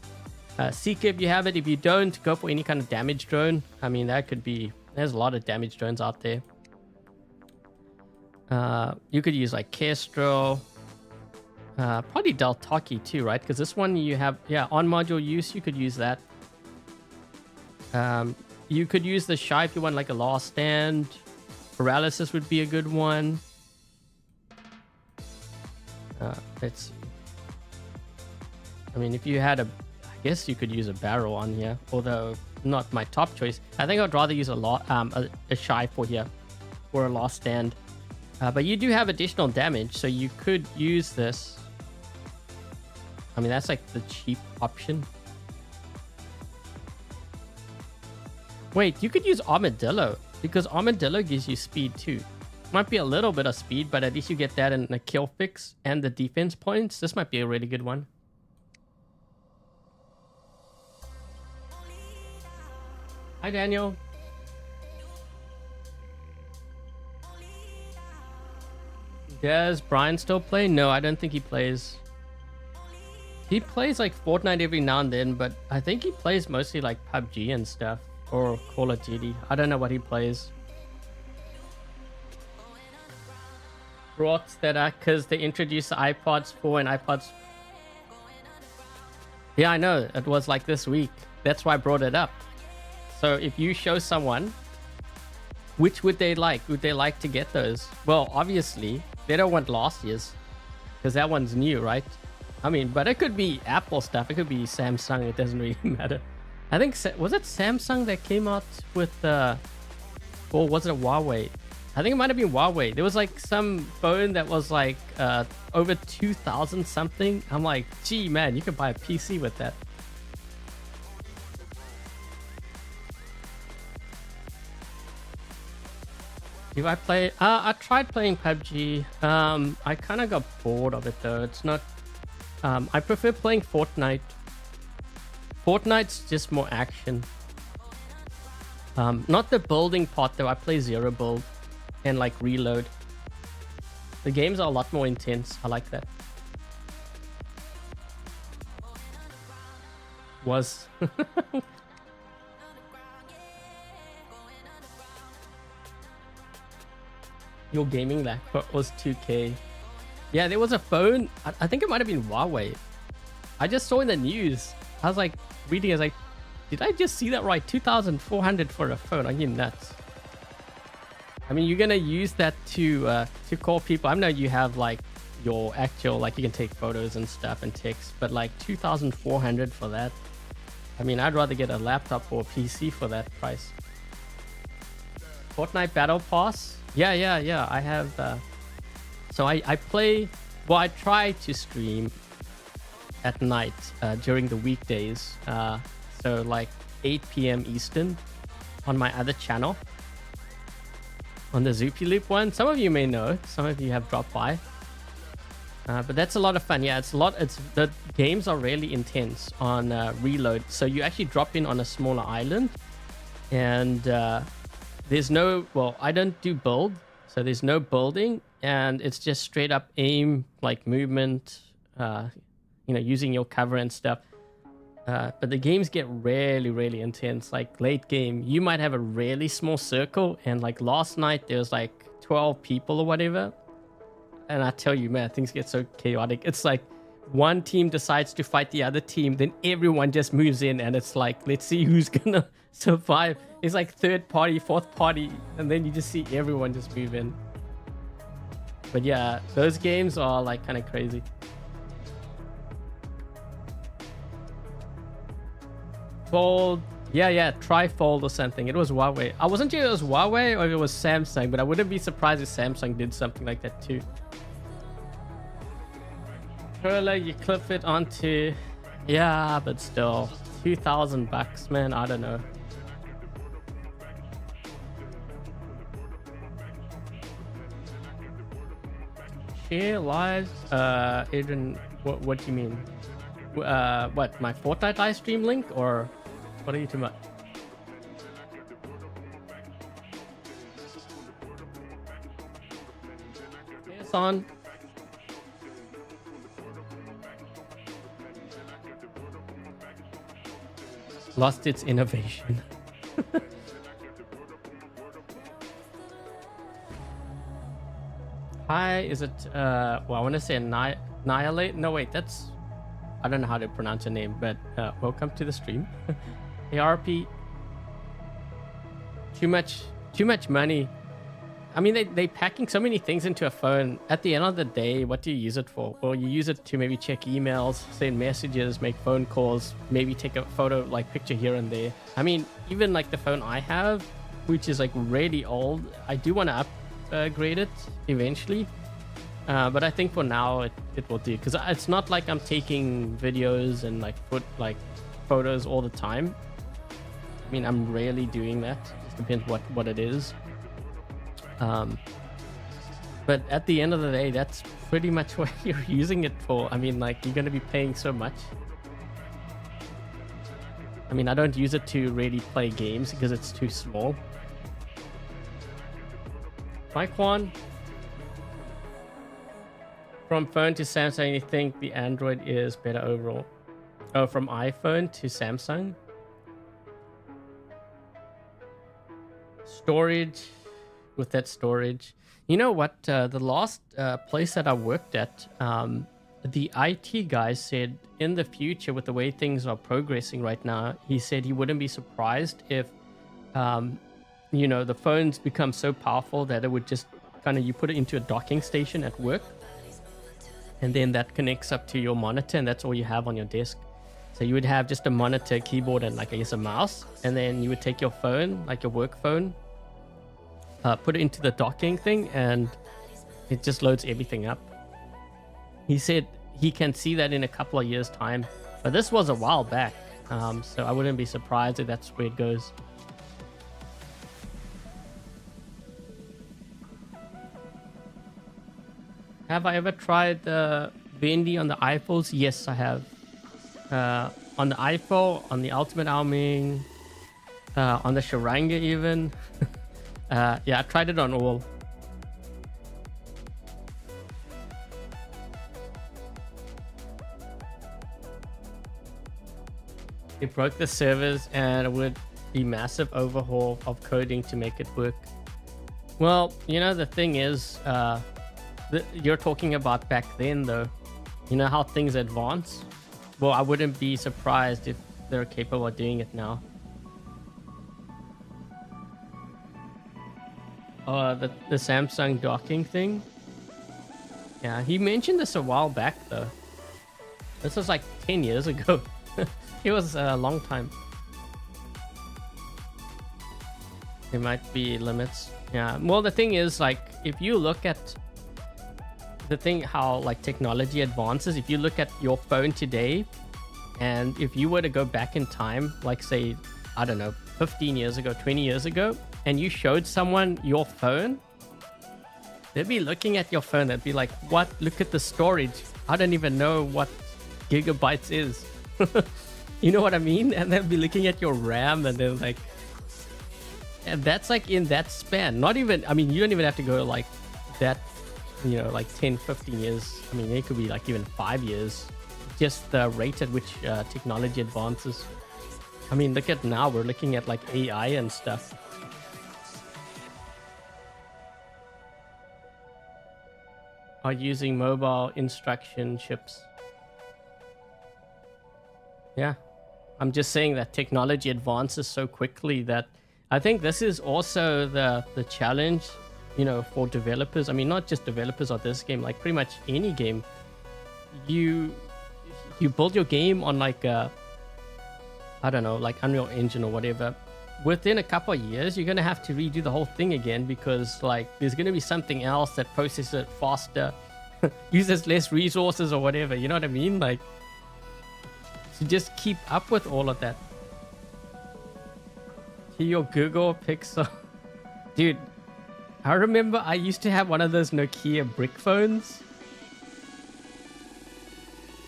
Seeker if you have it. If you don't, go for any kind of damage drone. I mean, that could be... There's a lot of damage drones out there. You could use like Kestrel. Probably Deltaki too, right? Because this one you have... Yeah, on module use, you could use that. You could use the Shy if you want like a last stand. Paralysis would be a good one. Let's see. I mean, if you had a... I guess you could use a barrel on here. Although, not my top choice. I think I'd rather use a Shy for here. Or a last stand. But you do have additional damage. So you could use this. I mean, that's like the cheap option. Wait, you could use Armadillo. Because Armadillo gives you speed too. Might be a little bit of speed, but at least you get that in the kill fix and the defense points. This might be a really good one. Hi, Daniel. Does Brian still play? No, I don't think he plays. He plays like Fortnite every now and then, but I think he plays mostly like PUBG and stuff, or Call of Duty. I don't know what he plays. Brought that up because they introduced the iPods 4 and iPods. Yeah, I know. It was like this week. That's why I brought it up. So if you show someone, which would they like? Would they like to get those? Well, obviously, they don't want last year's because that one's new, right? I mean, but it could be Apple stuff. It could be Samsung. It doesn't really matter. I think, was it Samsung that came out with, or was it Huawei? I think it might have been Huawei. There was like some phone that was like over 2,000 something. I'm like, gee, man, you could buy a PC with that. Do I play? I tried playing PUBG. I kind of got bored of it though. It's not. I prefer playing Fortnite. Fortnite's just more action. Not the building part though. I play zero build and like reload. The games are a lot more intense. I like that. Was. Your gaming laptop was 2K. Yeah, there was a phone. I think it might have been Huawei. I just saw in the news. I was like reading. I was like, did I just see that right? 2,400 for a phone? Are you nuts? I mean, you're gonna use that to call people. I know you have like your actual, like you can take photos and stuff and text, but like 2,400 for that. I mean, I'd rather get a laptop or a PC for that price. Fortnite Battle Pass. Yeah. I have. So I play. Well, I try to stream at night during the weekdays. So like 8 p.m. Eastern on my other channel. On the Zoopy Loop one. Some of you may know. Some of you have dropped by. But that's a lot of fun. Yeah, it's a lot. The games are really intense on reload. So you actually drop in on a smaller island, and there's no. Well, I don't do build, so there's no building, and it's just straight up aim, like movement. Using your cover and stuff. But the games get really, really intense. Like late game, you might have a really small circle, and like last night there was like 12 people or whatever. And I tell you, man, things get so chaotic. It's like one team decides to fight the other team, then everyone just moves in, and it's like, let's see who's gonna survive. It's like third party, fourth party, and then you just see everyone just move in. But yeah, those games are like kind of crazy. Fold. Yeah, try Fold or something. It was Huawei. I wasn't sure it was Huawei or if it was Samsung, but I wouldn't be surprised if Samsung did something like that too. Controller, you clip it onto. Yeah, but still, $2,000, man. I don't know. Share lives. Adrian, what do you mean? What, my Fortnite live stream link, or what are you talking about? It's on. Lost its innovation. Hi, is it well, I want to say Annihilate. No, wait, that's, I don't know how to pronounce your name, but welcome to the stream. ARP. Too much money. I mean, they packing so many things into a phone. At the end of the day, what do you use it for? Well, you use it to maybe check emails, send messages, make phone calls, maybe take a photo, like picture here and there. I mean, even like the phone I have, which is like really old, I do want to upgrade it eventually. But I think for now it will do, because it's not like I'm taking videos and like photos all the time. I mean, I'm rarely doing that. It depends what it is. But at the end of the day, that's pretty much what you're using it for. I mean, like, you're going to be paying so much. I mean, I don't use it to really play games because it's too small. Mike Juan. From phone to Samsung, you think the Android is better overall? Oh, from iPhone to Samsung? Storage, with that storage. You know what? The last place that I worked at, the IT guy said in the future, with the way things are progressing right now, he said he wouldn't be surprised if, you know, the phones become so powerful that it would just kind of, you put it into a docking station at work, and then that connects up to your monitor, and that's all you have on your desk. So you would have just a monitor, keyboard, and like I guess a mouse, and then you would take your phone, like your work phone, put it into the docking thing, and it just loads everything up. He said he can see that in a couple of years' time, but this was a while back, so I wouldn't be surprised if that's where it goes. Have I ever tried the Bendy on the iPhones? Yes, I have. On the iPhone, on the Ultimate Alming, on the Sharanga even. Yeah, I tried it on all. It broke the servers, and it would be massive overhaul of coding to make it work. Well, you know, the thing is, you're talking about back then, though. You know how things advance? Well, I wouldn't be surprised if they're capable of doing it now. The Samsung docking thing. Yeah, he mentioned this a while back, though. This was like 10 years ago. It was a long time. There might be limits. Yeah, well, the thing is, like, if you look at the thing, how like technology advances, if you look at your phone today, and if you were to go back in time, like say, I don't know, 15 years ago, 20 years ago, and you showed someone your phone, they'd be looking at your phone, they'd be like, what? Look at the storage. I don't even know what gigabytes is. You know what I mean? And they'll be looking at your RAM, and they're like, and that's like in that span. Not even, I mean, you don't even have to go like that, you know, like 10, 15 years. I mean, it could be like even 5 years. Just the rate at which technology advances. I mean, look at now, we're looking at like AI and stuff. Are using mobile instruction chips. Yeah, I'm just saying that technology advances so quickly that I think this is also the challenge, you know, for developers. I mean, not just developers of this game, like pretty much any game. You build your game on like I don't know, like Unreal Engine or whatever. Within a couple of years, you're going to have to redo the whole thing again, because like there's going to be something else that processes it faster, uses less resources or whatever. You know what I mean? Like, to just keep up with all of that. To your Google Pixel. Dude, I remember I used to have one of those Nokia brick phones.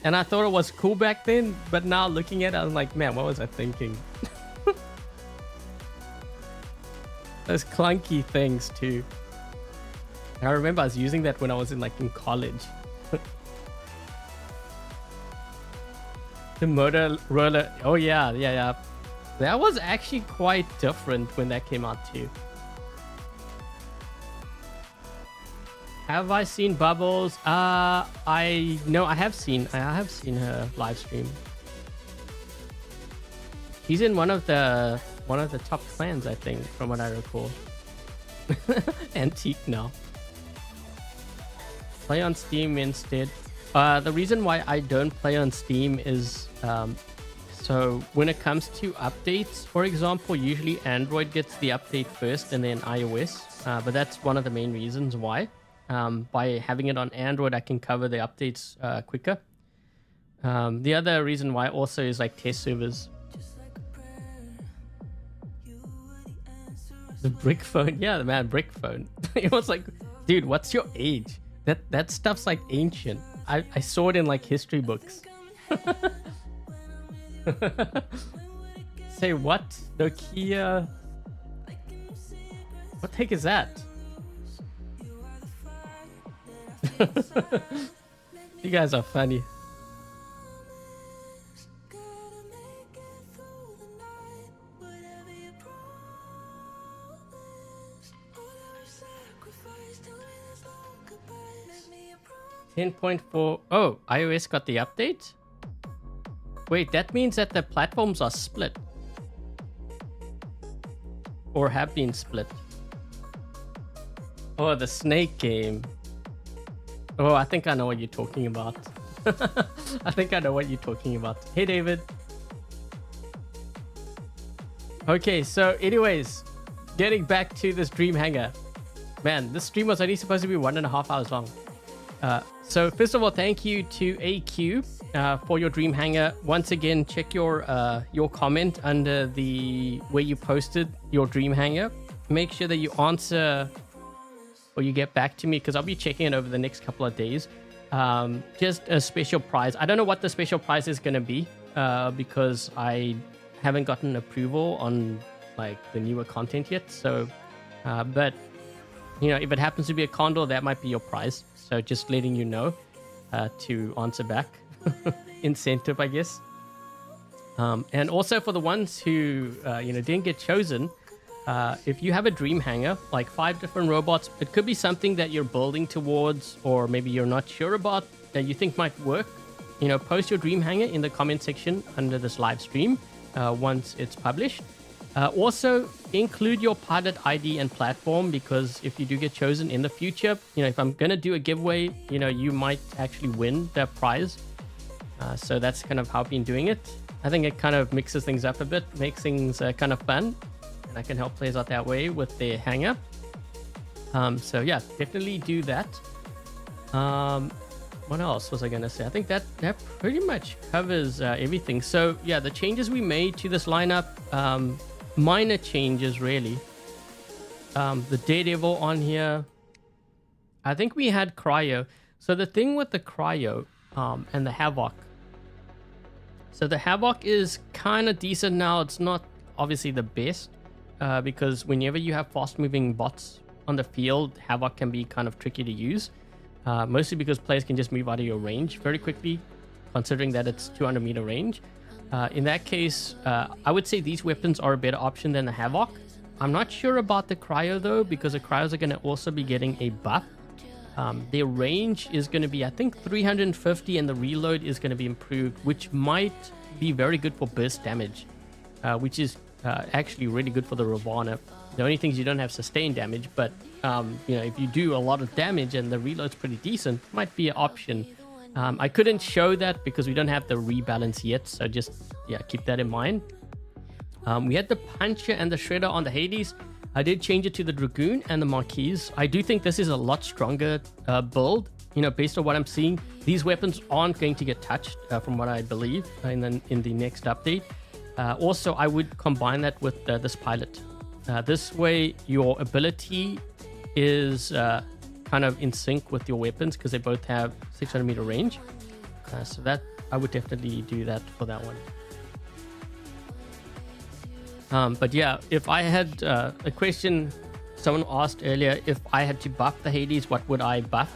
And I thought it was cool back then, but now looking at it, I'm like, man, what was I thinking? Those clunky things too. I remember I was using that when I was in college. The Motorola, oh yeah. That was actually quite different when that came out too. Have I seen Bubbles? I have seen her live stream. She's in one of the top clans, I think, from what I recall. Antique now. Play on Steam instead. The reason why I don't play on Steam is so when it comes to updates, for example, usually Android gets the update first and then iOS. But that's one of the main reasons why. By having it on Android, I can cover the updates quicker. The other reason why also is like test servers. The brick phone, yeah, man, brick phone. It was like, dude, what's your age? That stuff's like ancient. I saw it in like history books. Say what? Nokia? What the heck is that? You guys are funny. .4. Oh, iOS got the update? Wait, that means that the platforms are split. Or have been split. Oh, the snake game. Oh, I think I know what you're talking about. I think I know what you're talking about. Hey, David. Okay, so anyways, getting back to this Dream Hangar. Man, this stream was only supposed to be 1.5 hours long. So first of all, thank you to AQ for your Dream Hangar. Once again, check your comment under the where you posted your Dream Hangar. Make sure that you answer or you get back to me because I'll be checking it over the next couple of days. Just a special prize. I don't know what the special prize is going to be because I haven't gotten approval on like the newer content yet. So, but you know, if it happens to be a condor, that might be your prize. So just letting you know to answer back. Incentive, I guess. And also for the ones who, didn't get chosen, if you have a Dream Hangar, like 5 different robots, it could be something that you're building towards or maybe you're not sure about that you think might work. You know, post your Dream Hangar in the comment section under this live stream once it's published. Also, include your pilot ID and platform because if you do get chosen in the future, you know, if I'm going to do a giveaway, you know, you might actually win that prize. So that's kind of how I've been doing it. I think it kind of mixes things up a bit, makes things kind of fun. And I can help players out that way with their hangar. So yeah, definitely do that. What else was I going to say? I think that pretty much covers everything. So yeah, the changes we made to this lineup, minor changes really. The Daredevil on here. I think we had Cryo. So the thing with the Cryo and the Havoc. So the Havoc is kind of decent now. It's not obviously the best because whenever you have fast moving bots on the field, Havoc can be kind of tricky to use. Mostly because players can just move out of your range very quickly, considering that it's 200 meter range. In that case, I would say these weapons are a better option than the Havoc. I'm not sure about the Cryo though, because the Cryos are going to also be getting a buff. Their range is going to be, I think, 350 and the reload is going to be improved, which might be very good for burst damage, which is actually really good for the Ravana. The only thing is you don't have sustained damage, but if you do a lot of damage and the reload's pretty decent, might be an option. I couldn't show that because we don't have the rebalance yet, so just keep that in mind. We had the Puncher and the Shredder on the Hades. I did change it to the Dragoon and the Marquess. I do think this is a lot stronger build. You know, based on what I'm seeing, these weapons aren't going to get touched, from what I believe, in the next update. Also, I would combine that with this pilot. This way, your ability is kind of in sync with your weapons because they both have 600 meter range. So that I would definitely do that for that one. But yeah, if I had a question, someone asked earlier, if I had to buff the Hades, what would I buff?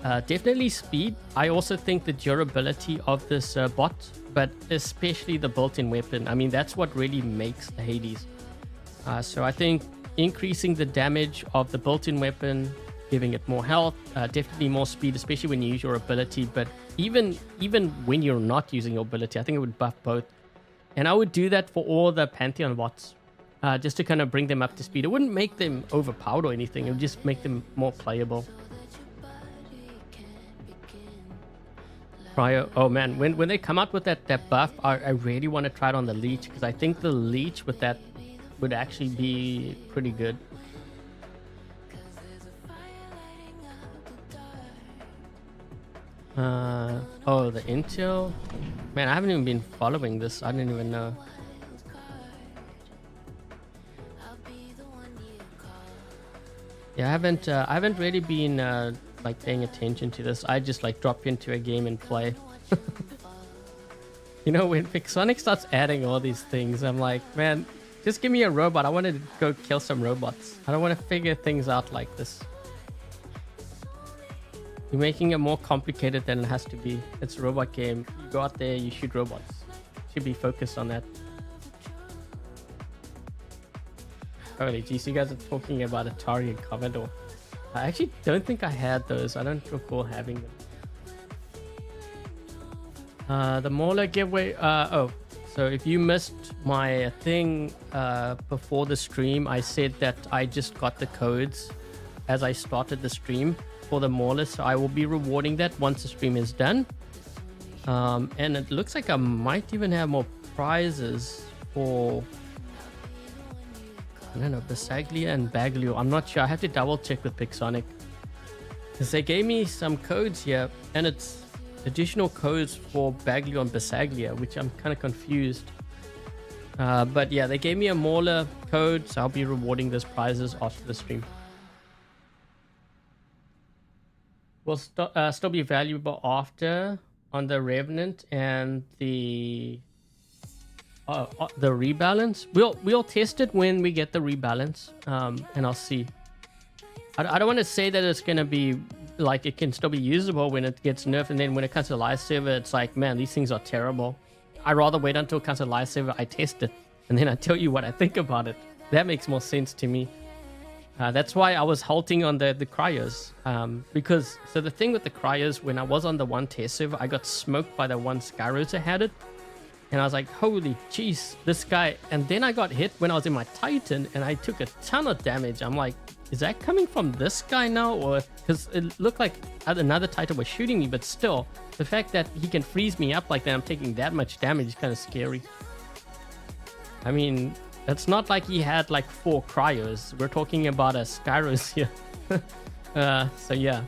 Definitely speed. I also think the durability of this bot, but especially the built-in weapon. I mean, that's what really makes the Hades. So I think increasing the damage of the built-in weapon, giving it more health, definitely more speed, especially when you use your ability. But even when you're not using your ability, I think it would buff both. And I would do that for all the Pantheon bots, just to kind of bring them up to speed. It wouldn't make them overpowered or anything. It would just make them more playable. Oh man, when they come out with that buff, I really want to try it on the Leech, because I think the Leech with that would actually be pretty good. Oh, the intel. Man, I haven't even been following this. I didn't even know. Yeah, I haven't really been like paying attention to this. I just like drop into a game and play. You know, when Pixonic starts adding all these things, I'm like, man, just give me a robot. I want to go kill some robots. I don't want to figure things out like this. You're making it more complicated than it has to be. It's a robot game. You go out there, you shoot robots. Should be focused on that. Holy geez, you guys are talking about Atari and Commodore. I actually don't think I had those. I don't recall having them. The Mauler giveaway. Oh, so if you missed my thing before the stream, I said that I just got the codes as I started the stream for the Mauler. So I will be rewarding that once the stream is done. And it looks like I might even have more prizes for, I don't know, Bisaglia and Baglio. I'm not sure. I have to double check with Pixonic, because they gave me some codes here, and it's additional codes for Baglio and Bisaglia, which I'm kind of confused. But yeah, they gave me a Mauler code, so I'll be rewarding those prizes after the stream. Will still be valuable after on the Revenant and the rebalance. We'll test it when we get the rebalance, and I'll see. I don't want to say that it's gonna be like it can still be usable when it gets nerfed, and then when it comes to live server, it's like, man, these things are terrible. I'd rather wait until it comes to live server, I test it, and then I tell you what I think about it. That makes more sense to me. That's why I was halting on the cryos, because so the thing with the cryos, when I was on the one test server, I got smoked by the one Skyros that had it, and I was like, holy jeez, this guy. And then I got hit when I was in my Titan, and I took a ton of damage. I'm like, is that coming from this guy now? Or because it looked like another Titan was shooting me, but still, the fact that he can freeze me up like that, I'm taking that much damage is kind of scary. I mean, it's not like he had like 4 cryos. We're talking about a Skyros here. So yeah.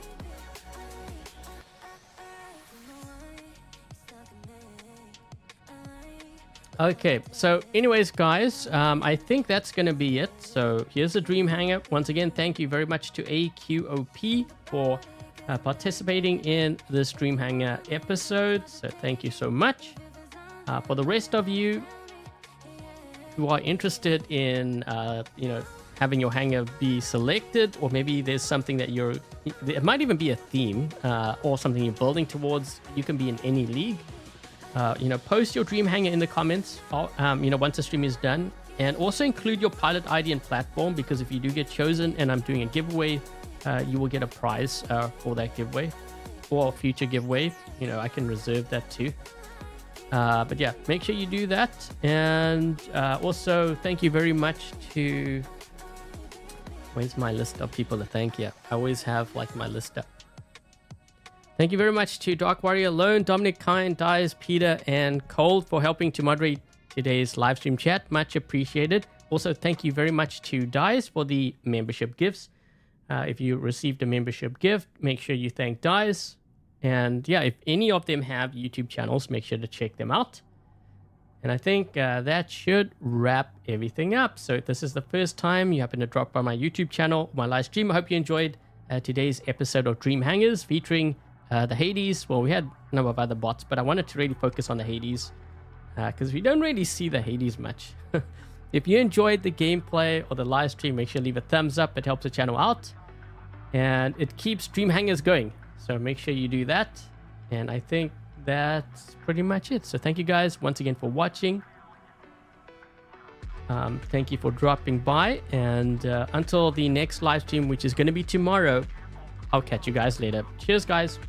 Okay, so anyways, guys, I think that's going to be it. So here's the Dream Hangar. Once again, thank you very much to AQOP for participating in this Dream Hangar episode. So thank you so much. For the rest of you who are interested in, having your hangar be selected, or maybe there's something that it might even be a theme or something you're building towards. You can be in any league. Post your Dream Hangar in the comments, once the stream is done, and also include your pilot ID and platform, because if you do get chosen and I'm doing a giveaway, you will get a prize for that giveaway, or a future giveaway. I can reserve that too. But yeah, make sure you do that. And also thank you very much to, where's my list of people to thank? Yeah, I always have like my list up. Thank you very much to Dark Warrior Lone, Dominic, Kind, Dies, Peter, and Cole for helping to moderate today's live stream chat. Much appreciated. Also, thank you very much to Dies for the membership gifts. If you received a membership gift, make sure you thank Dies. And yeah, if any of them have YouTube channels, make sure to check them out. And I think that should wrap everything up. So if this is the first time you happen to drop by my YouTube channel, my live stream, I hope you enjoyed today's episode of Dream Hangars featuring the Hades. Well, we had a number of other bots, but I wanted to really focus on the Hades because we don't really see the Hades much. If you enjoyed the gameplay or the live stream, make sure to leave a thumbs up. It helps the channel out and it keeps Dream Hangars going. So make sure you do that. And I think that's pretty much it. So thank you guys once again for watching. Thank you for dropping by. And until the next live stream, which is going to be tomorrow, I'll catch you guys later. Cheers, guys.